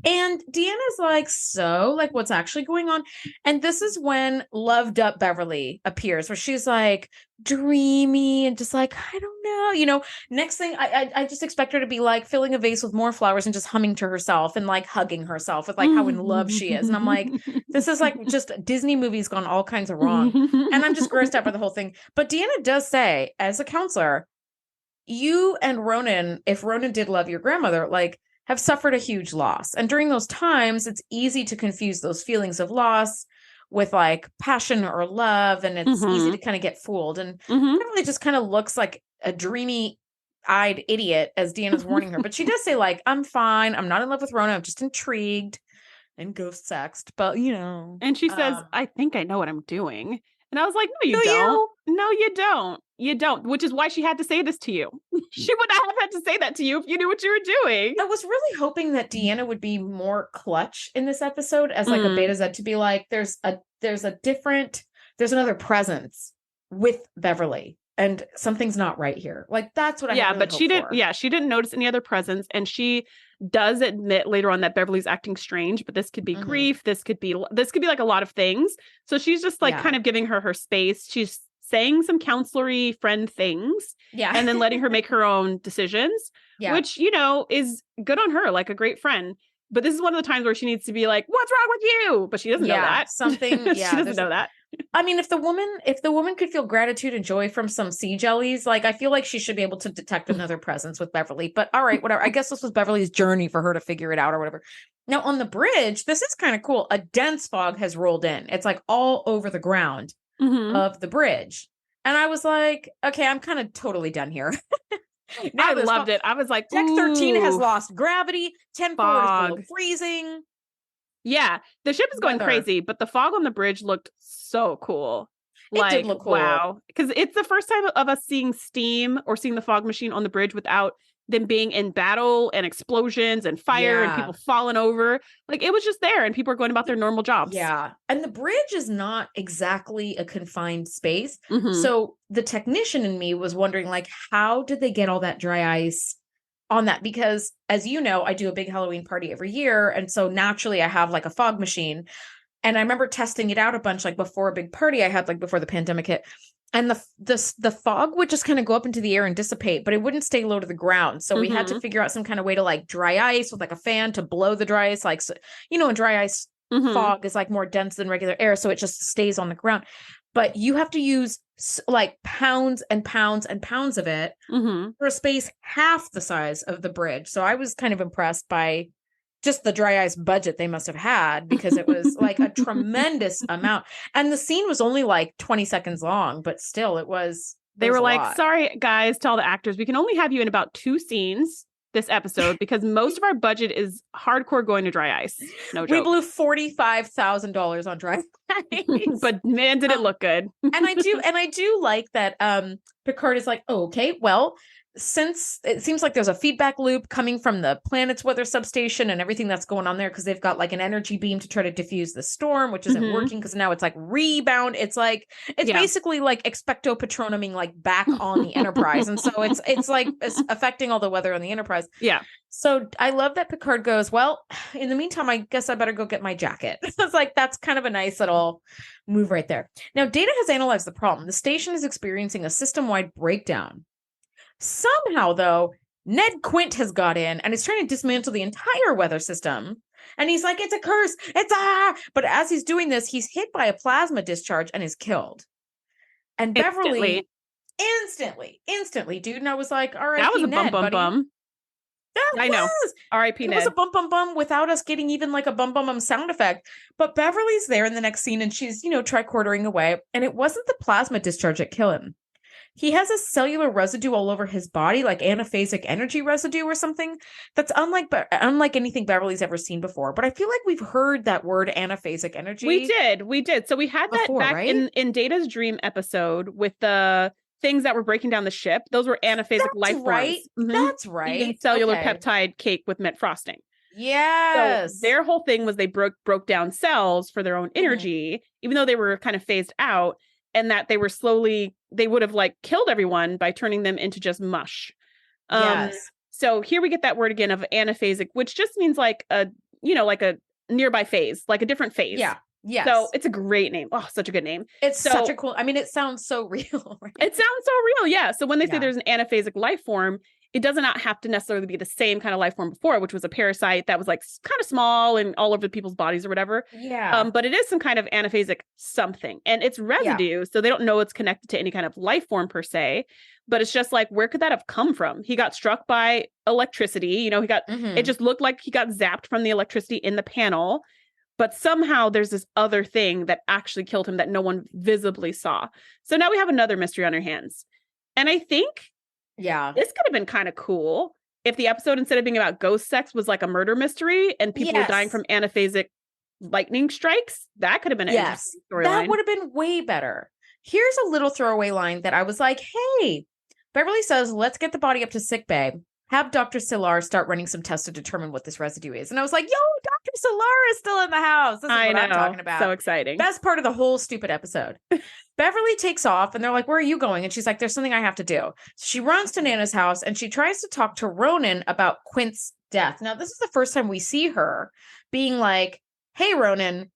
And Deanna's like, so, like, what's actually going on? And this is when loved up Beverly appears, where she's like dreamy and just like, I don't know, you know, next thing I just expect her to be like filling a vase with more flowers and just humming to herself and like hugging herself with like how in love she is. And I'm like, this is like just Disney movies gone all kinds of wrong. And I'm just grossed out by the whole thing. But Deanna does say, as a counselor, you and Ronan, if Ronan did love your grandmother, like, have suffered a huge loss. And during those times, it's easy to confuse those feelings of loss with like passion or love. And it's easy to kind of get fooled. And Beverly just kind of looks like a dreamy-eyed idiot as Deanna's warning her. But she does say like, I'm fine. I'm not in love with Rona. I'm just intrigued and ghost sexed. But, you know. And she says, I think I know what I'm doing. And I was like, no, you don't. No, you don't. You don't, which is why she had to say this to you. She would not have had to say that to you if you knew what you were doing. I was really hoping that Deanna would be more clutch in this episode as like a Beta Z, to be like, there's another presence with Beverly and something's not right here. Like that's what I really but she didn't. Yeah, she didn't notice any other presence, and she does admit later on that Beverly's acting strange. But this could be grief. This could be like a lot of things. So she's just like kind of giving her space. She's saying some counselor-y friend things, and then letting her make her own decisions, which, you know, is good on her, like a great friend. But this is one of the times where she needs to be like, what's wrong with you? But she doesn't know that. She doesn't know that. I mean, if the woman could feel gratitude and joy from some sea jellies, like I feel like she should be able to detect another presence with Beverly. But all right, whatever. I guess this was Beverly's journey for her to figure it out or whatever. Now on the bridge, this is kind of cool. A dense fog has rolled in. It's like all over the ground of the bridge. And I was like, okay, I'm kind of totally done here. I loved it. I was like, Deck 13 has lost gravity. 10 forward is below freezing. Yeah, the ship is going crazy, but the fog on the bridge looked so cool. It did look cool. Wow. Because it's the first time of us seeing steam or seeing the fog machine on the bridge without them being in battle and explosions and fire and people falling over. Like it was just there and people are going about their normal jobs. Yeah. And the bridge is not exactly a confined space. So the technician in me was wondering, like, how did they get all that dry ice on that? Because as you know, I do a big Halloween party every year. And so naturally I have like a fog machine. And I remember testing it out a bunch, like before a big party I had, like before the pandemic hit. And the fog would just kind of go up into the air and dissipate, but it wouldn't stay low to the ground. So we had to figure out some kind of way to like dry ice with like a fan to blow the dry ice. Like, so, you know, and dry ice fog is like more dense than regular air. So it just stays on the ground. But you have to use like pounds and pounds and pounds of it for a space half the size of the bridge. So I was kind of impressed by just the dry ice budget they must have had, because it was like a tremendous amount. And the scene was only like 20 seconds long, but still they were like, lot. Sorry, guys, to all the actors, we can only have you in about 2 scenes this episode because most of our budget is hardcore going to dry ice. No joke. We blew $45,000 on dry ice. But man, did it look good. and I do like that Picard is like, oh, okay, well, since it seems like there's a feedback loop coming from the planet's weather substation and everything that's going on there, because they've got like an energy beam to try to diffuse the storm, which isn't working because now it's like rebound. It's like basically like expecto patronuming like back on the Enterprise, and so it's like it's affecting all the weather on the Enterprise. Yeah. So I love that Picard goes, well, in the meantime, I guess I better go get my jacket. It's like that's kind of a nice little move right there. Now Data has analyzed the problem. The station is experiencing a system-wide breakdown. Somehow, though, Ned Quint has got in and is trying to dismantle the entire weather system. And he's like, it's a curse. But as he's doing this, he's hit by a plasma discharge and is killed. And Beverly instantly, dude. And I was like, all right, that was a Ned, bum. I know. R.I.P. Ned. It was a bum without us getting even like a bum sound effect. But Beverly's there in the next scene and she's, tricordering away. And it wasn't the plasma discharge that killed him. He has a cellular residue all over his body, like anaphasic energy residue or something that's unlike anything Beverly's ever seen before. But I feel like we've heard that word anaphasic energy. We did. So we had that before, back right? in Data's dream episode with the things that were breaking down the ship. Those were anaphasic life forms. That's right. Eating cellular peptide cake with mint frosting. Yes. So their whole thing was they broke down cells for their own energy, even though they were kind of phased out. And that they would have like killed everyone by turning them into just mush. Yes. So here we get that word again of anaphasic, which just means like a nearby phase, like a different phase. Yeah. Yes. So it's a great name. Oh, such a good name. It's such a cool, it sounds so real. Right? It sounds so real. Yeah. So when they say there's an anaphasic life form, it does not have to necessarily be the same kind of life form before, which was a parasite that was like kind of small and all over people's bodies or whatever. Yeah. But it is some kind of anaphasic something, and it's residue. So they don't know it's connected to any kind of life form per se, but it's just like, where could that have come from? He got struck by electricity. It just looked like he got zapped from the electricity in the panel, but somehow there's this other thing that actually killed him that no one visibly saw. So now we have another mystery on our hands. And I think this could have been kind of cool if the episode, instead of being about ghost sex, was like a murder mystery and people were dying from anaphasic lightning strikes. That could have been an interesting storyline. That would have been way better. Here's a little throwaway line that I was like, hey, Beverly says, let's get the body up to sickbay. Have Dr. Selar start running some tests to determine what this residue is. And I was like, yo, Dr. Selar is still in the house. This is what I'm talking about. So exciting. Best part of the whole stupid episode. Beverly takes off and they're like, where are you going? And she's like, there's something I have to do. So she runs to Nana's house and she tries to talk to Ronan about Quint's death. Now, this is the first time we see her being like, hey, Ronan,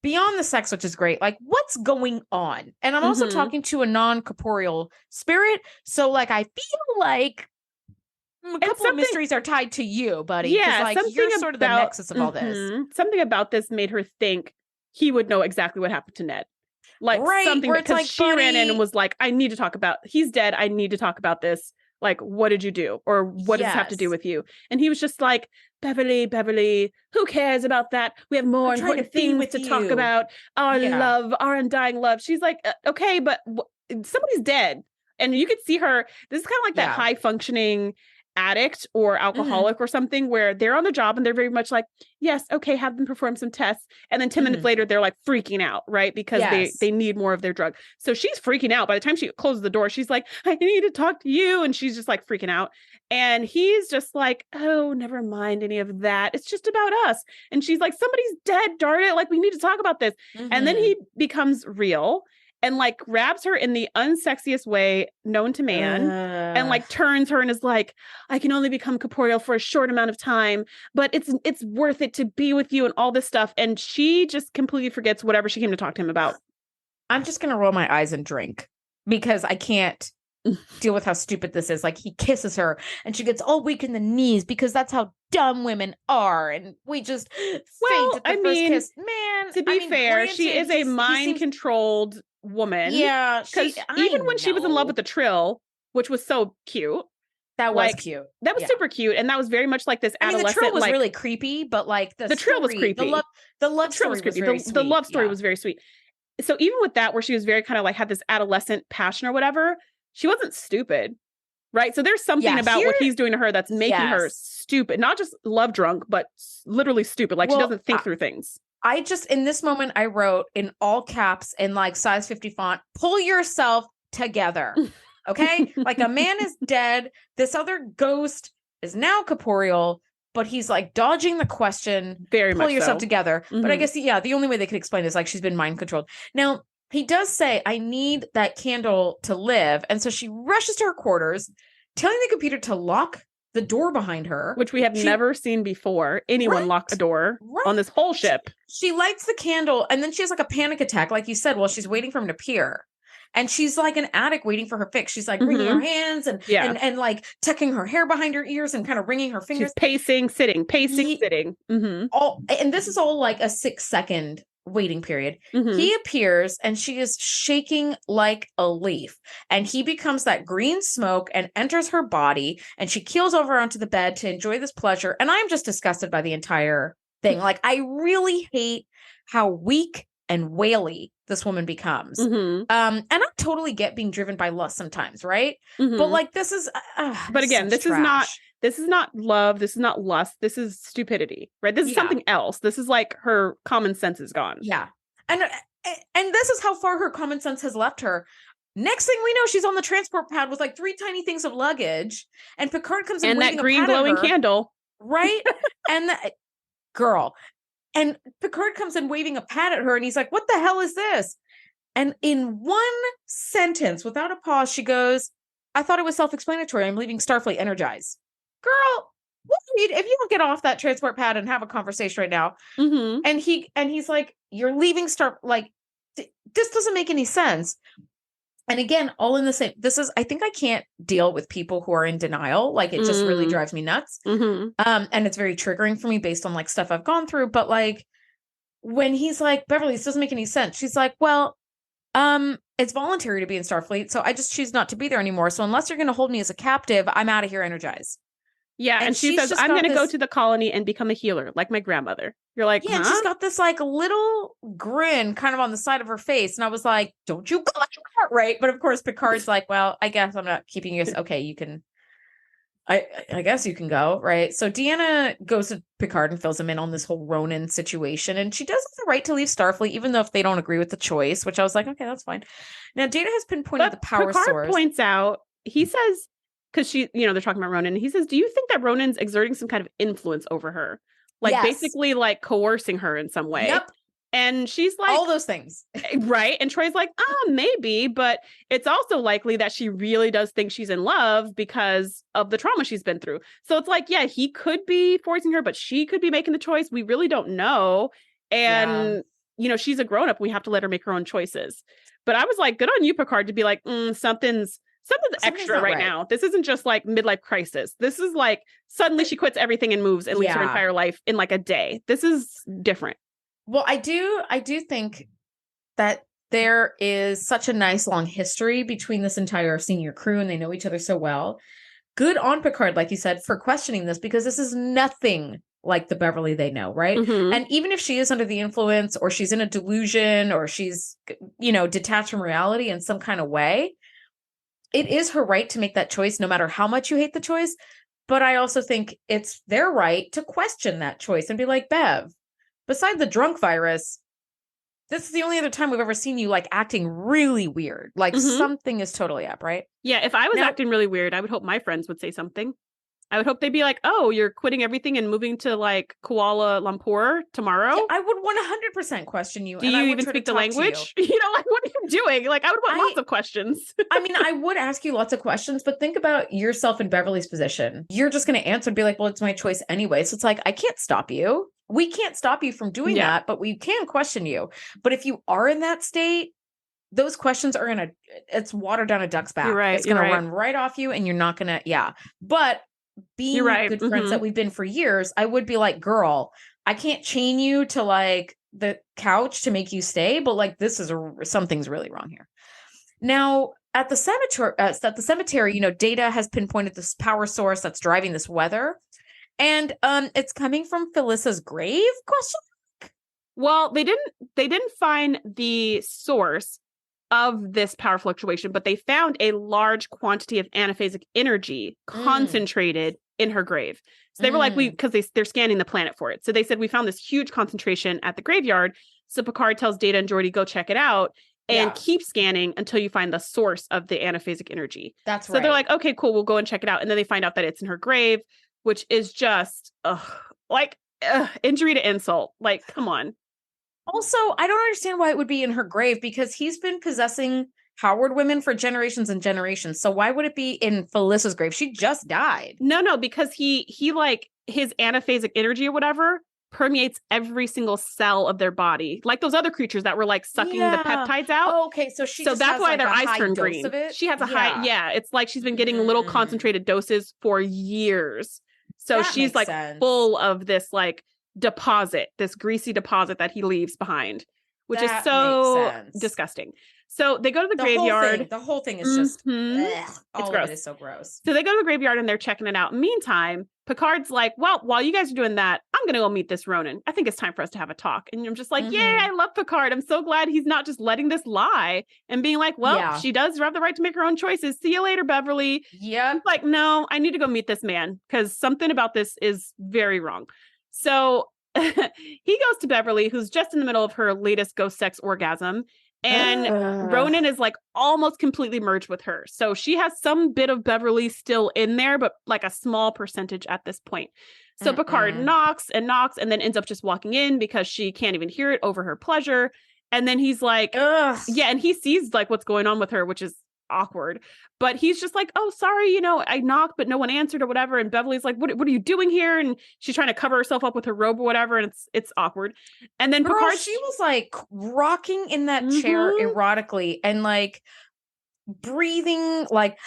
beyond the sex, which is great, like, what's going on? And I'm also talking to a non-corporeal spirit. So like, I feel like a couple of mysteries are tied to you, buddy. Yeah, like, you're sort of the nexus of all this. Something about this made her think he would know exactly what happened to Ned. Like something, where it's because like, she ran in buddy, and was like, I need to talk about, he's dead. I need to talk about this. Like, what did you do? Or what does this have to do yes. with you? And he was just like, Beverly, who cares about that? We have more I'm trying to important be things with to talk you. about. Our Yeah. love, our undying love. She's like, okay, but somebody's dead. And you could see her, this is kind of like that Yeah. high functioning addict or alcoholic or something, where they're on the job and they're very much like, yes, okay, have them perform some tests. And then 10 minutes later, they're like freaking out, right? Because they need more of their drug. So she's freaking out. By the time she closes the door, she's like, I need to talk to you. And she's just like freaking out. And he's just like, oh, never mind any of that. It's just about us. And she's like, somebody's dead, darn it. Like, we need to talk about this. And then he becomes real and like grabs her in the unsexiest way known to man and like turns her and is like, I can only become corporeal for a short amount of time, but it's worth it to be with you and all this stuff. And she just completely forgets whatever she came to talk to him about. I'm just going to roll my eyes and drink because I can't deal with how stupid this is. Like, he kisses her and she gets all weak in the knees because that's how dumb women are. And we just faint at the first kiss. Man, to be fair, she is a mind-controlled woman. Yeah. Because even when she was in love with the Trill, which was so cute. That was cute. That was super cute. And that was very much like this adolescent. The Trill was really creepy, but like the Trill was creepy. The love story was creepy. The love story was very sweet. So even with that, where she was very kind of like had this adolescent passion or whatever, she wasn't stupid. Right. So there's something about what he's doing to her that's making her stupid, not just love drunk, but literally stupid. Like, she doesn't think through things. I just, in this moment, I wrote in all caps in like size 50 font, pull yourself together. Okay. Like, a man is dead. This other ghost is now corporeal, but he's like dodging the question. Very much pull yourself so. together. But I guess, the only way they could explain it is like, she's been mind controlled. Now, he does say, I need that candle to live. And so she rushes to her quarters, telling the computer to lock the door behind her. Which we have never seen before. Anyone lock a door on this whole ship. She lights the candle and then she has like a panic attack, like you said, while she's waiting for him to appear. And she's like an addict waiting for her fix. She's like wringing her hands and like tucking her hair behind her ears and kind of wringing her fingers. She's pacing, sitting. And this is all like a 6-second waiting period. He appears and she is shaking like a leaf, and he becomes that green smoke and enters her body, and she keels over onto the bed to enjoy this pleasure. And I'm just disgusted by the entire thing. Like, I really hate how weak and waily this woman becomes. And I totally get being driven by lust sometimes, right? But like, this is but again, this is not love. This is not lust. This is stupidity, right? This is something else. This is like her common sense is gone. Yeah. And this is how far her common sense has left her. Next thing we know, she's on the transport pad with like 3 tiny things of luggage, and Picard comes in and that green glowing candle, right? And girl, and Picard comes in waving a pad at her, and he's like, "What the hell is this?" And in one sentence, without a pause, she goes, "I thought it was self-explanatory. I'm leaving Starfleet energized." Girl, if you don't get off that transport pad and have a conversation right now, and he's like, "You're leaving this doesn't make any sense." And again, all in the same. I think I can't deal with people who are in denial. Like, it just really drives me nuts. And it's very triggering for me based on like stuff I've gone through. But like, when he's like, "Beverly, this doesn't make any sense," she's like, "Well, it's voluntary to be in Starfleet, so I just choose not to be there anymore. So unless you're going to hold me as a captive, I'm out of here, energized." Yeah, and she says, "I'm going to go to the colony and become a healer, like my grandmother." You're like, yeah, she's got this like little grin kind of on the side of her face, and I was like, "Don't you go right?" But of course, Picard's like, "Well, I guess I'm not keeping you. Okay, you can. I guess you can go, right?" So Deanna goes to Picard and fills him in on this whole Ronan situation, and she does have the right to leave Starfleet, even though if they don't agree with the choice, which I was like, okay, that's fine. Now Data has pinpointed the power Picard source. Points out, he says, because they're talking about Ronan, and he says, "Do you think that Ronan's exerting some kind of influence over her? Like, basically like coercing her in some way?" Yep. And she's like, all those things. Right. And Troy's like, maybe, but it's also likely that she really does think she's in love because of the trauma she's been through. So it's like, yeah, he could be forcing her, but she could be making the choice. We really don't know. And, she's a grown up. We have to let her make her own choices. But I was like, good on you, Picard, to be like, something's extra right now. This isn't just like midlife crisis. This is like suddenly she quits everything and moves and leaves her entire life in like a day. This is different. Well, I do think that there is such a nice long history between this entire senior crew and they know each other so well. Good on Picard, like you said, for questioning this because this is nothing like the Beverly they know, right? Mhm. And even if she is under the influence or she's in a delusion or she's, you know, detached from reality in some kind of way, it is her right to make that choice no matter how much you hate the choice. But I also think it's their right to question that choice and be like, Bev, beside the drunk virus, this is the only other time we've ever seen you like acting really weird. Like Mhm. something is totally up, right? Yeah, if I was Now- acting really weird, I would hope my friends would say something. I would hope they'd be like, "Oh, you're quitting everything and moving to like Kuala Lumpur tomorrow." Yeah, I would 100% question you. Do and I you would even try to speak the talk to you. language? You know, like what are you doing? Like I would want lots of questions. I mean, I would ask you lots of questions, but think about yourself in Beverly's position. You're just going to answer and be like, well, it's my choice anyway. So it's like, I can't stop you. We can't stop you from doing Yeah. that, but we can question you. But if you are in that state, those questions are it's water down a duck's back. You're right, It's going you're to right. run right off you and you're not going to, yeah. But being You're right. good friends that we've been for years, I would be like, girl, I can't chain you to like the couch to make you stay, but like this is something's really wrong here. Now, at the cemetery, you know, Data has pinpointed this power source that's driving this weather, and it's coming from Phyllis's grave? Question. Well, they didn't find the source of this power fluctuation, but they found a large quantity of anaphasic energy concentrated in her grave. So they were like, because they're scanning the planet for it. So they said, we found this huge concentration at the graveyard. So Picard tells Data and Geordi, go check it out and keep scanning until you find the source of the anaphasic energy. That's right. So they're like, okay, cool, we'll go and check it out. And then they find out that it's in her grave, which is just injury to insult. Like, come on. Also, I don't understand why it would be in her grave because he's been possessing Howard women for generations and generations. So why would it be in Phyllis's grave? She just died. No, because he like his anaphasic energy or whatever permeates every single cell of their body, like those other creatures that were like sucking the peptides out. Oh, okay, so that's why their eyes turn green. She has a high, it's like she's been getting little concentrated doses for years. So she's like full of this like deposit, this greasy deposit that he leaves behind, which is so disgusting. So they go to the graveyard. The whole thing is just all of it is so gross. So they go to the graveyard and they're checking it out. Meantime, Picard's like, well, while you guys are doing that, I'm going to go meet this Ronan. I think it's time for us to have a talk. And I'm just like, yeah, I love Picard. I'm so glad he's not just letting this lie and being like, well, she does have the right to make her own choices. See you later, Beverly. Yeah. Like, no, I need to go meet this man because something about this is very wrong. So he goes to Beverly, who's just in the middle of her latest ghost sex orgasm. And Ronan is like almost completely merged with her. So she has some bit of Beverly still in there, but like a small percentage at this point. So Picard knocks and then ends up just walking in because she can't even hear it over her pleasure. And then he's like, and he sees like what's going on with her, which is awkward. But he's just like, oh, sorry, I knocked, but no one answered or whatever. And Beverly's like, what are you doing here? And she's trying to cover herself up with her robe or whatever. And it's awkward. And then Picard, she was like rocking in that chair erotically and like breathing like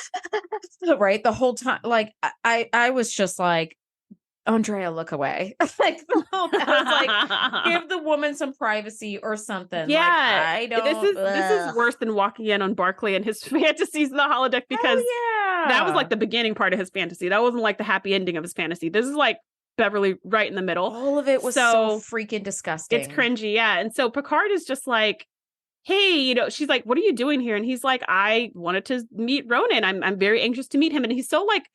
right the whole time. Like I was just like, Andrea, look away. Like I was like, give the woman some privacy or something. Yeah, like, I don't. This is worse than walking in on Barclay and his fantasies in the holodeck because that was like the beginning part of his fantasy. That wasn't like the happy ending of his fantasy. This is like Beverly right in the middle. All of it was so freaking disgusting. It's cringy, yeah. And so Picard is just like, hey, she's like, what are you doing here? And he's like, I wanted to meet Ronan. I'm very anxious to meet him. And he's so like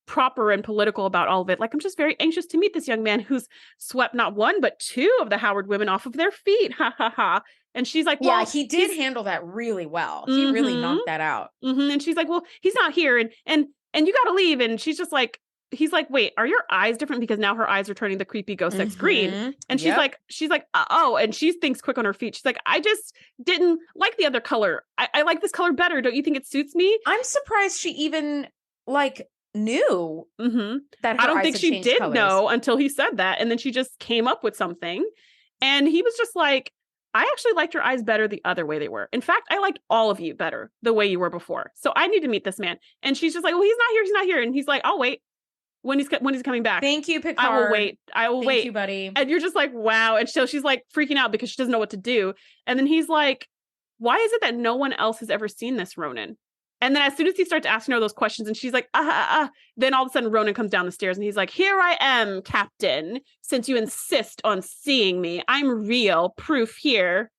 proper and political about all of it. Like, I'm just very anxious to meet this young man who's swept not one, but two of the Howard women off of their feet. Ha ha ha. And she's like, well, he did handle that really well. He really knocked that out. And she's like, well, he's not here. And you got to leave. And she's just like, he's like, wait, are your eyes different? Because now her eyes are turning the creepy ghost sex green. And she's like, oh, and she thinks quick on her feet. She's like, I just didn't like the other color. I like this color better. Don't you think it suits me? I'm surprised she even like knew that I don't think she did know until he said that. And then she just came up with something. And he was just like, I actually liked your eyes better the other way they were. In fact, I liked all of you better the way you were before. So I need to meet this man. And she's just like, well, he's not here. And he's like, I'll wait when he's coming back. Thank you, Picard. I will wait. Thank you, buddy. And you're just like, wow. And so she's like freaking out because she doesn't know what to do. And then he's like, why is it that no one else has ever seen this Ronan? And then as soon as he starts asking her those questions and she's like, then all of a sudden Ronan comes down the stairs and he's like, here I am, Captain, since you insist on seeing me. I'm real, proof here.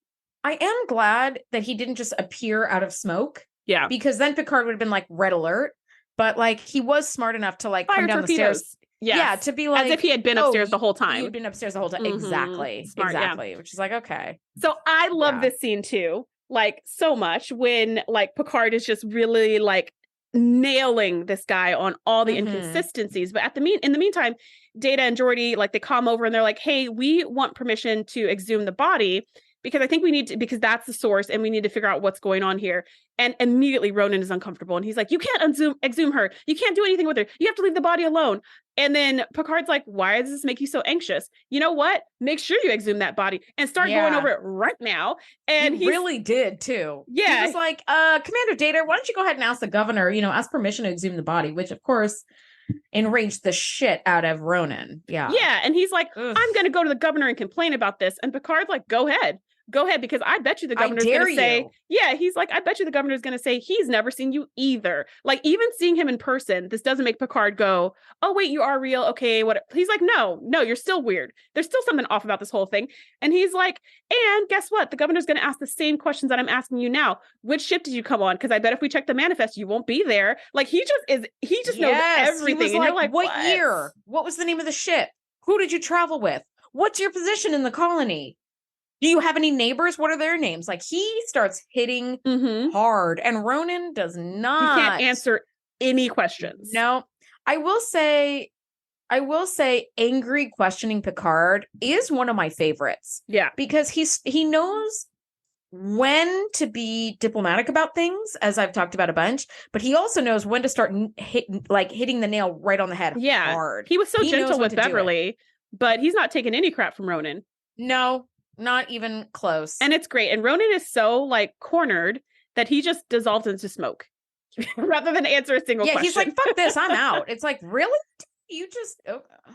I am glad that he didn't just appear out of smoke. Yeah. Because then Picard would have been like, red alert. But like, he was smart enough to like Fire come down torpedoes. the stairs. Yes. Yeah, to be like, as if he had been upstairs the whole time. You'd been upstairs the whole time. Exactly. Smart, exactly. Which is like, okay. So I love this scene too, like so much when like Picard is just really like nailing this guy on all the inconsistencies. But in the meantime, Data and Geordi, like they come over and they're like, hey, we want permission to exhume the body because I think we need to, because that's the source and we need to figure out what's going on here. And immediately Ronan is uncomfortable and he's like, you can't exhume her. You can't do anything with her. You have to leave the body alone. And then Picard's like, why does this make you so anxious? You know what? Make sure you exhume that body and start going over it right now. And he really did too. Yeah. He was like, Commander Data, why don't you go ahead and ask the governor, ask permission to exhume the body, which of course enraged the shit out of Ronan. Yeah. Yeah. And he's like, I'm going to go to the governor and complain about this. And Picard's like, go ahead, because I bet you the governor's going to say, he's like, I bet you the governor's going to say he's never seen you either. Like, even seeing him in person, this doesn't make Picard go, oh, wait, you are real. Okay, what? He's like, no, you're still weird. There's still something off about this whole thing. And he's like, and guess what? The governor's going to ask the same questions that I'm asking you now. Which ship did you come on? Because I bet if we check the manifest, you won't be there. Like, he just knows everything. And you're like, what year? What was the name of the ship? Who did you travel with? What's your position in the colony? Do you have any neighbors? What are their names? Like, he starts hitting hard, and Ronan does not. He can't answer any questions. No, I will say, angry questioning Picard is one of my favorites. Yeah, because he knows when to be diplomatic about things, as I've talked about a bunch, but he also knows when to start hitting the nail right on the head. Yeah, hard. He was so gentle with Beverly, but he's not taking any crap from Ronan. No. Not even close. And it's great. And Ronan is so like cornered that he just dissolves into smoke rather than answer a single question. Yeah, he's like, fuck this, I'm out. It's like, really? You just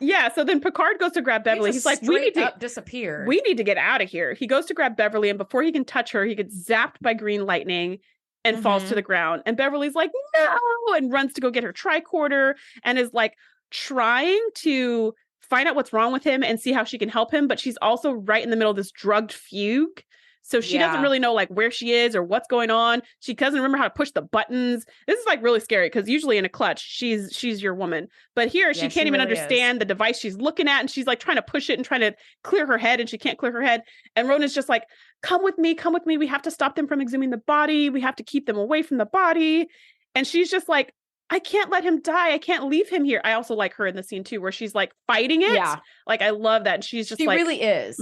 Yeah, so then Picard goes to grab Beverly. He's like, we need to disappear. We need to get out of here. He goes to grab Beverly, and before he can touch her, he gets zapped by green lightning and falls to the ground. And Beverly's like, no, and runs to go get her tricorder and is like trying to find out what's wrong with him and see how she can help him, but she's also right in the middle of this drugged fugue, so she doesn't really know like where she is or what's going on. She doesn't remember how to push the buttons. This is like really scary because usually in a clutch she's your woman, but here she can't even understand the device she's looking at, and she's like trying to push it and trying to clear her head, and she can't clear her head. And Ronan's just like, come with me, we have to stop them from exhuming the body, we have to keep them away from the body. And she's just like, I can't let him die. I can't leave him here. I also like her in the scene too, where she's like fighting it. Yeah. Like, I love that. And she's just she really is.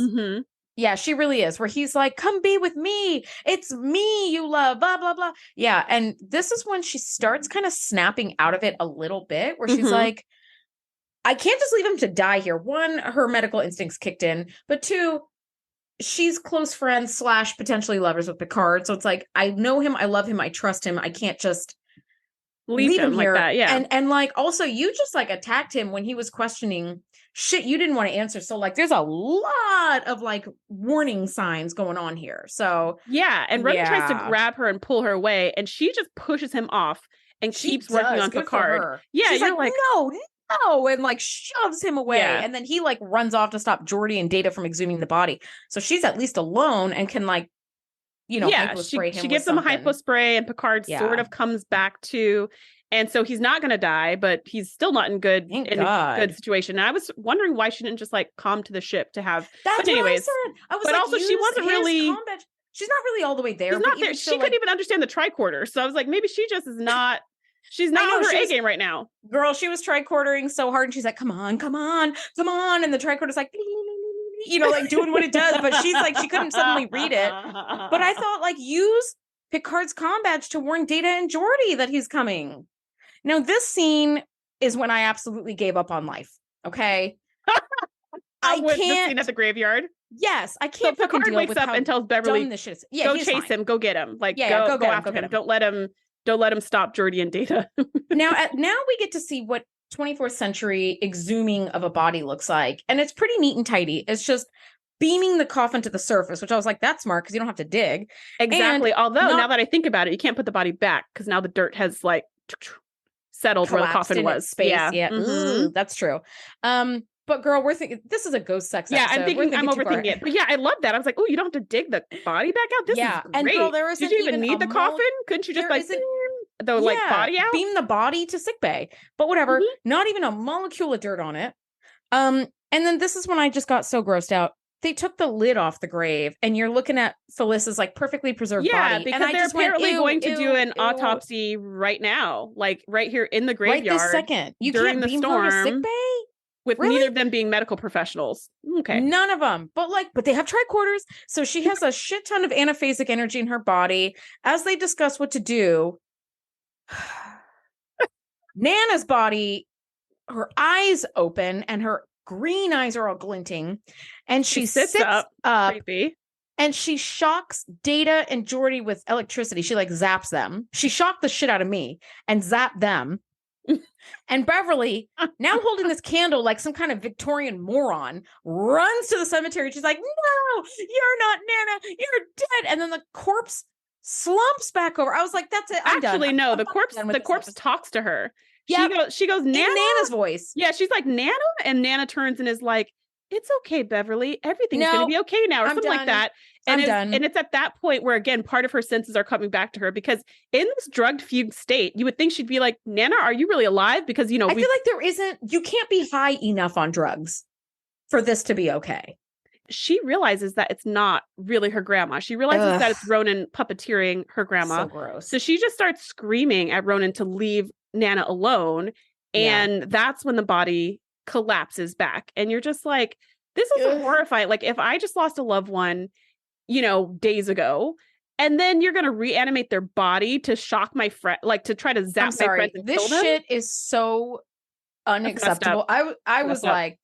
Yeah, she really is. Where he's like, come be with me. It's me you love, blah, blah, blah. Yeah. And this is when she starts kind of snapping out of it a little bit, where she's like, I can't just leave him to die here. One, her medical instincts kicked in, but two, she's close friends / potentially lovers with Picard. So it's like, I know him. I love him. I trust him. I can't just leave him here. Like that, yeah. And like, also, you just like attacked him when he was questioning shit you didn't want to answer. So like, there's a lot of like warning signs going on here. So yeah. And Ronan tries to grab her and pull her away, and she just pushes him off and keeps working on Picard. Yeah. She's like, no, and like shoves him away. Yeah. And then he like runs off to stop Geordi and Data from exhuming the body. So she's at least alone and can like, she gives him a hypo spray, and Picard sort of comes back to, and so he's not going to die, but he's still not in a good situation. And I was wondering why she didn't just like come to the ship to have. That's but anyways, I was but like, also she wasn't really. She's not really all the way there. She's not there. She couldn't even understand the tricorder, so I was like, maybe she just is not. She's not on her A game right now. Girl, she was tricordering so hard, and she's like, come on. And the tricorder's like, like doing what it does, but she's like, she couldn't suddenly read it. But I thought, like, use Picard's comm badge to warn Data and Geordi that he's coming. Now, this scene is when I absolutely gave up on life. Okay. I can't. The scene at the graveyard. Yes, I can't. So Picard wakes up and tells Beverly, this shit is. Go chase him, go get him. Like, go after him. Don't let him stop Geordi and Data. now we get to see what 24th century exhuming of a body looks like, and it's pretty neat and tidy. It's just beaming the coffin to the surface, which I was like, that's smart because you don't have to dig. Exactly. And Although now that I think about it, you can't put the body back because now the dirt has like settled where the coffin was. Space. Yeah. Ooh, that's true. But girl, we're thinking this is a ghost sex episode. I'm overthinking it. But yeah, I love that. I was like, oh, you don't have to dig the body back out. This is great. And girl, there isn't Did you even need the coffin? Couldn't you just like beam the like body out? Beam the body to sickbay. But whatever. Not even a molecule of dirt on it. And then this is when I just got so grossed out. They took the lid off the grave, and you're looking at Phyllis's like perfectly preserved body. Yeah, because they're apparently going to do an autopsy right now, like right here in the graveyard. Right this second. You during can't the beam storm, her to sickbay? With neither of them being medical professionals. Okay. None of them. But they have tricorders. So she has a shit ton of anaphasic energy in her body. As they discuss what to do, Nana's body, her eyes open and her green eyes are all glinting. And she sits up creepy. And she shocks Data and Geordi with electricity. She like zaps them. She shocked the shit out of me and zapped them. And Beverly, now holding this candle like some kind of Victorian moron, runs to the cemetery. She's like, no, you're not Nana. You're dead. And then the corpse slumps back over. I was like, that's it. Actually, no, the corpse talks to her. Yep. She goes, Nana? In Nana's voice. Yeah, she's like, Nana? And Nana turns and is like, it's okay, Beverly. Everything's going to be okay now, or something like that. And it's at that point where, again, part of her senses are coming back to her, because in this drugged fugue state, you would think she'd be like, Nana, are you really alive? Because, I feel like you can't be high enough on drugs for this to be okay. She realizes that it's not really her grandma. She realizes that it's Ronan puppeteering her grandma. So gross. So she just starts screaming at Ronan to leave Nana alone. And that's when the body collapses back. And you're just like, this is horrifying. Like, if I just lost a loved one, days ago, and then you're going to reanimate their body to shock my friend, like to try to zap my friends and kill them? This shit is so unacceptable. I was like,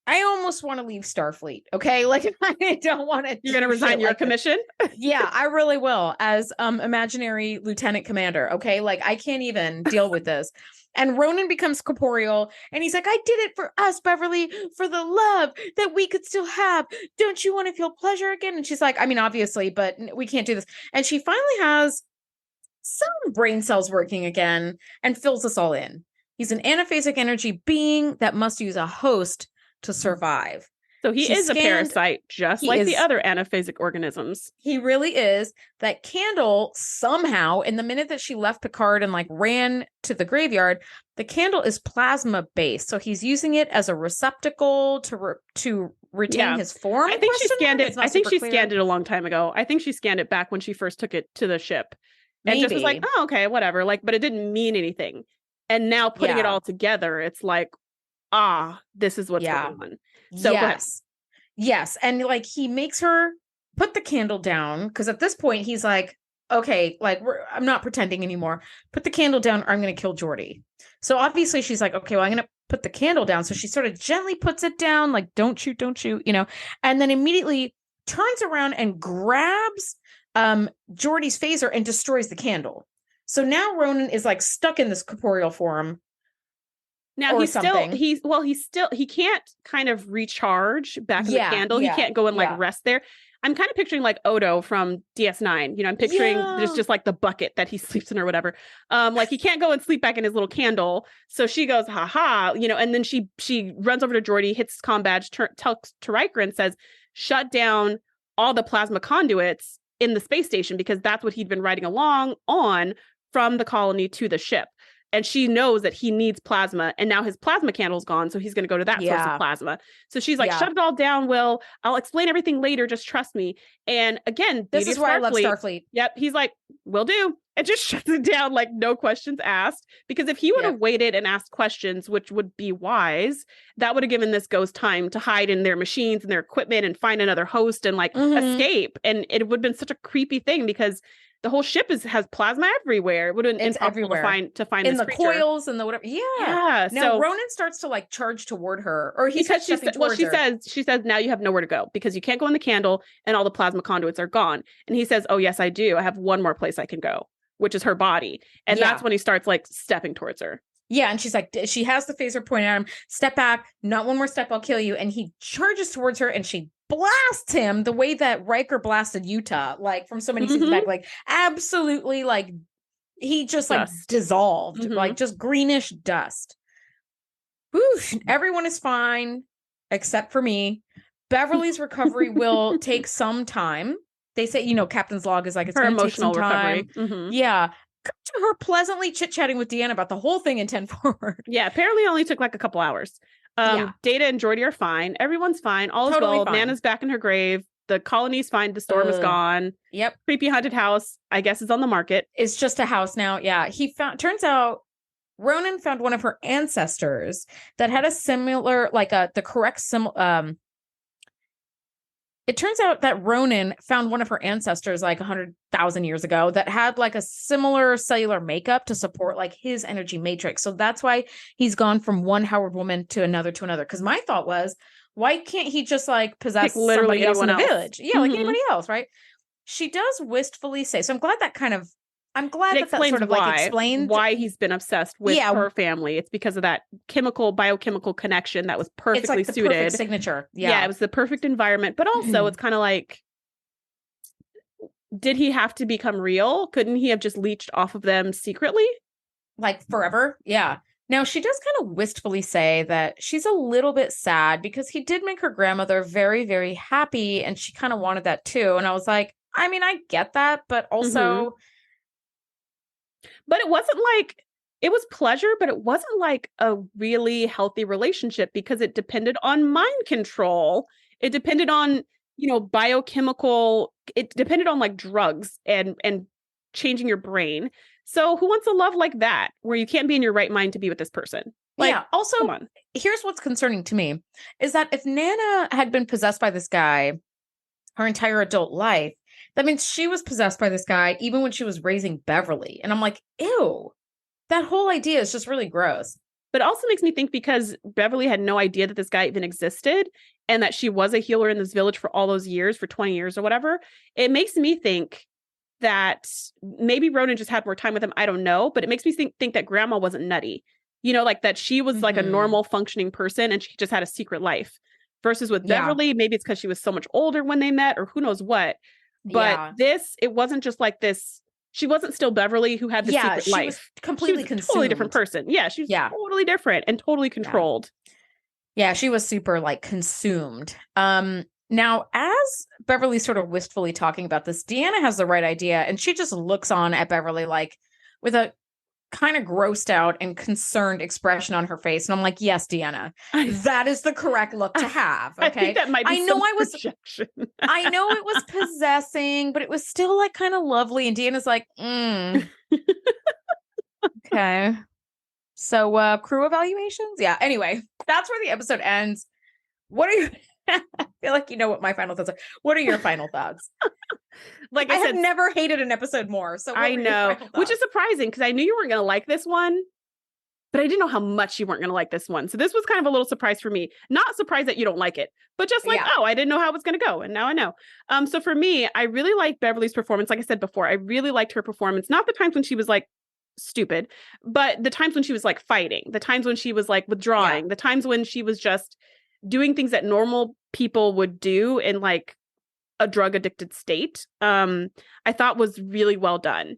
I almost want to leave Starfleet. Okay. Like, I don't want to. You're going to resign your commission? Yeah, I really will, as imaginary lieutenant commander. Okay. Like, I can't even deal with this. And Ronan becomes corporeal, and he's like, I did it for us, Beverly, for the love that we could still have. Don't you want to feel pleasure again? And she's like, I mean, obviously, but we can't do this. And she finally has some brain cells working again and fills us all in. He's an anaphasic energy being that must use a host to survive. So he is a parasite, just like the other anaphasic organisms. He really is. That candle, somehow, in the minute that she left Picard and like ran to the graveyard, the candle is plasma based. So he's using it as a receptacle to retain his form. I think she scanned it. I think she scanned it a long time ago. I think she scanned it back when she first took it to the ship. And just was like, oh, okay, whatever. Like, but it didn't mean anything. And now putting it all together, it's like, this is what's going on. So yes. And like, he makes her put the candle down, because at this point he's like, okay, like I'm not pretending anymore. Put the candle down or I'm going to kill Geordi. So obviously she's like, okay, well, I'm going to put the candle down. So she sort of gently puts it down, like, don't shoot, and then immediately turns around and grabs Geordi's phaser and destroys the candle. So now Ronan is like stuck in this corporeal form. Now he can't kind of recharge back in the candle. He can't go and like rest there. I'm kind of picturing like Odo from DS9. I'm picturing just like the bucket that he sleeps in or whatever. Like he can't go and sleep back in his little candle. So she goes, haha, and then she runs over to Geordi, hits his comm badge, tells Riker and says, shut down all the plasma conduits in the space station, because that's what he'd been riding along on from the colony to the ship. And she knows that he needs plasma, and now his plasma candle's gone, so he's going to go to that source of plasma. So she's like, shut it all down, Will. I'll explain everything later. Just trust me. And again, this is why I love Starfleet. Yep. He's like, will do. And just shuts it down, like no questions asked. Because if he would have waited and asked questions, which would be wise, that would have given this ghost time to hide in their machines and their equipment and find another host and like escape. And it would have been such a creepy thing, because the whole ship has plasma everywhere. It would have been impossible to find in this the creature. coils and the whatever. Yeah. Now so Ronan starts to like charge toward her, or she says now you have nowhere to go, because you can't go in the candle and all the plasma conduits are gone. And he says, oh yes, I do. I have one more place I can go, which is her body. And that's when he starts like stepping towards her. Yeah, and she's like, she has the phaser pointed at him. Step back, not one more step, I'll kill you. And he charges towards her and she blasts him the way that Riker blasted Utah, like from so many seasons back, like absolutely like he just like dissolved, like just greenish dust. Whew, everyone is fine except for me. Beverly's recovery will take some time. They say, you know, Captain's log is like, it's going to take some time. Yeah. Cut to her pleasantly chit-chatting with Deanna about the whole thing in 10 forward. Yeah, apparently only took like a couple hours. Data and Geordi are fine. Everyone's fine. All is Totally well. fine. Nana's back in her grave. The colony's fine. The storm is gone. Yep. Creepy haunted house, I guess, is on the market. It's just a house now. Yeah. Turns out Ronan found one of her ancestors that had a similar, like the correct it turns out that Ronan found one of her ancestors like 100,000 years ago that had like a similar cellular makeup to support like his energy matrix. So that's why he's gone from one Howard woman to another. Because my thought was, why can't he just like possess somebody else in the village? Yeah, like anybody else, right? She does wistfully say, so I'm glad that sort of like explains why he's been obsessed with her family. It's because of that biochemical connection that was perfectly it's like the suited. Perfect signature. Yeah, it was the perfect environment. But also it's kind of like, did he have to become real? Couldn't he have just leached off of them secretly? Like forever? Yeah. Now, she does kind of wistfully say that she's a little bit sad because he did make her grandmother very, very happy. And she kind of wanted that too. And I was like, I mean, I get that, but also... But it wasn't like, it was pleasure, but it wasn't like a really healthy relationship because it depended on mind control. It depended on, you know, biochemical, it depended on like drugs and changing your brain. So who wants a love like that where you can't be in your right mind to be with this person? Like, yeah. Also, here's what's concerning to me is that if Nana had been possessed by this guy her entire adult life, that means she was possessed by this guy even when she was raising Beverly. And I'm like, ew, that whole idea is just really gross. But it also makes me think because Beverly had no idea that this guy even existed and that she was a healer in this village for all those years, for 20 years or whatever, it makes me think that maybe Ronan just had more time with him. I don't know. But it makes me think that grandma wasn't nutty. You know, like that she was like a normal functioning person and she just had a secret life. Versus with Beverly, maybe it's because she was so much older when they met or who knows what. But it wasn't just like this. She wasn't still Beverly who had the secret life. Was completely consumed. Totally different person. Yeah, she was totally different and totally controlled. Yeah, she was super like consumed. Now, as Beverly's sort of wistfully talking about this, Deanna has the right idea, and she just looks on at Beverly like with a kind of grossed out and concerned expression on her face. And I'm like, yes, Deanna, that is the correct look to have. Okay. I think that might be projection. I know it was possessing, but it was still like kind of lovely. And Deanna's like, okay. So crew evaluations. Yeah. Anyway, that's where the episode ends. What are you? I feel like you know what my final thoughts are. What are your final thoughts? Like I said, have never hated an episode more. So I know, which is surprising because I knew you weren't going to like this one, but I didn't know how much you weren't going to like this one. So this was kind of a little surprise for me. Not surprised that you don't like it, but just like, I didn't know how it was going to go. And now I know. So for me, I really liked Beverly's performance. Like I said before, I really liked her performance. Not the times when she was like stupid, but the times when she was like fighting, the times when she was like withdrawing, the times when she was just doing things that normal people would do in like a drug addicted state, I thought was really well done.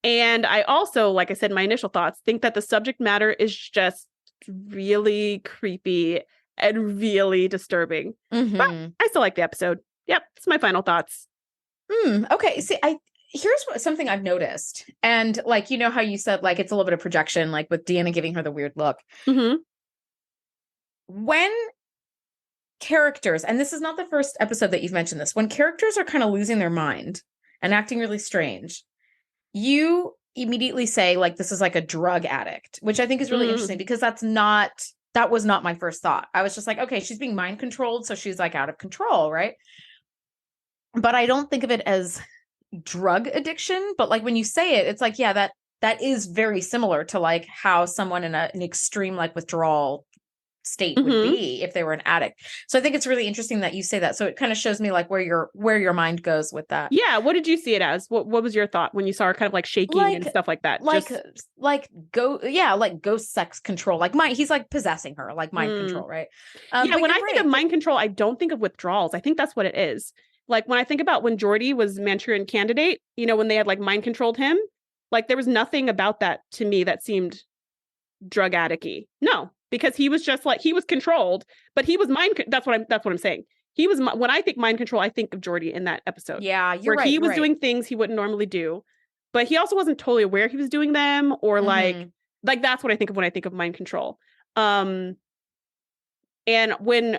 And I also, like I said, my initial thoughts, think that the subject matter is just really creepy and really disturbing. But I still like the episode. Yep. It's my final thoughts. Okay. See, here's something I've noticed. And like, you know how you said, like, it's a little bit of projection, like with Deanna giving her the weird look. When characters, and this is not the first episode that you've mentioned this, when characters are kind of losing their mind and acting really strange, you immediately say like, this is like a drug addict, which I think is really interesting because that was not my first thought. I was just like, okay, she's being mind controlled. So she's like out of control. Right. But I don't think of it as drug addiction, but like when you say it, it's like, yeah, that is very similar to like how someone in an extreme like withdrawal state would be if they were an addict. So I think it's really interesting that you say that. So it kind of shows me like where your mind goes with that. Yeah. What did you see it as? What was your thought when you saw her kind of like shaking and stuff like that? Like ghost sex control. Like he's like possessing her, like mind control, right? Yeah. When I think of mind control, I don't think of withdrawals. I think that's what it is. Like when I think about when Geordi was Manchurian Candidate, you know, when they had like mind controlled him, like there was nothing about that to me that seemed drug addict-y. No, because he was just like, he was controlled, but he was that's what I'm saying. He was, when I think mind control, I think of Geordi in that episode. Yeah, you're right. He was doing things he wouldn't normally do, but he also wasn't totally aware he was doing them, or like that's what I think of when I think of mind control. And when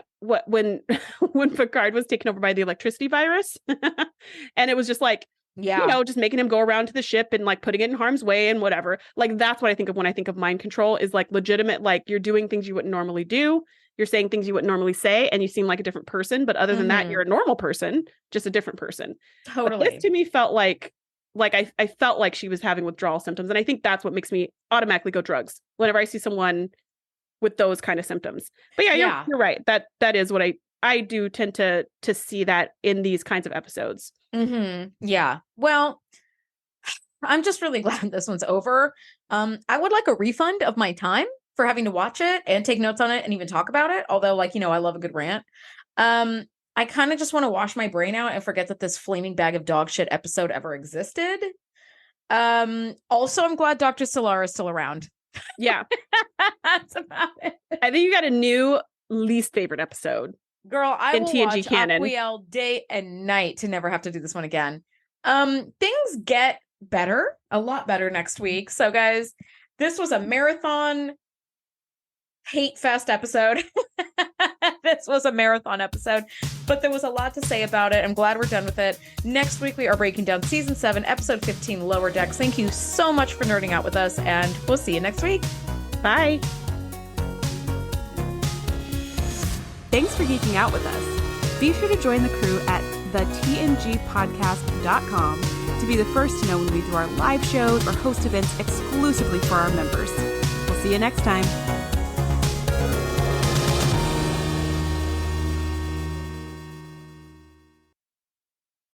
Picard was taken over by the electricity virus, and it was just like, you know, just making him go around to the ship and like putting it in harm's way and whatever. Like, that's what I think of when I think of mind control, is like legitimate, like you're doing things you wouldn't normally do. You're saying things you wouldn't normally say, and you seem like a different person. But other than that, you're a normal person, just a different person. Totally. But this to me felt like I felt like she was having withdrawal symptoms. And I think that's what makes me automatically go drugs whenever I see someone with those kind of symptoms. But you're right. That is what I do tend to see that in these kinds of episodes. Yeah. Well, I'm just really glad this one's over. I would like a refund of my time for having to watch it and take notes on it and even talk about it. Although, like, you know, I love a good rant. I kind of just want to wash my brain out and forget that this flaming bag of dog shit episode ever existed. Also, I'm glad Dr. Selar is still around. Yeah. That's about it. I think you got a new least favorite episode. Girl, I will TNG watch canon. Aquiel day and night to never have to do this one again. Things get better, a lot better next week. So guys, this was a marathon hate fest episode. This was a marathon episode, but there was a lot to say about it. I'm glad we're done with it. Next week, we are breaking down season 7, episode 15, Lower Decks. Thank you so much for nerding out with us, and we'll see you next week. Bye. Thanks for geeking out with us. Be sure to join the crew at thetngpodcast.com to be the first to know when we do our live shows or host events exclusively for our members. We'll see you next time.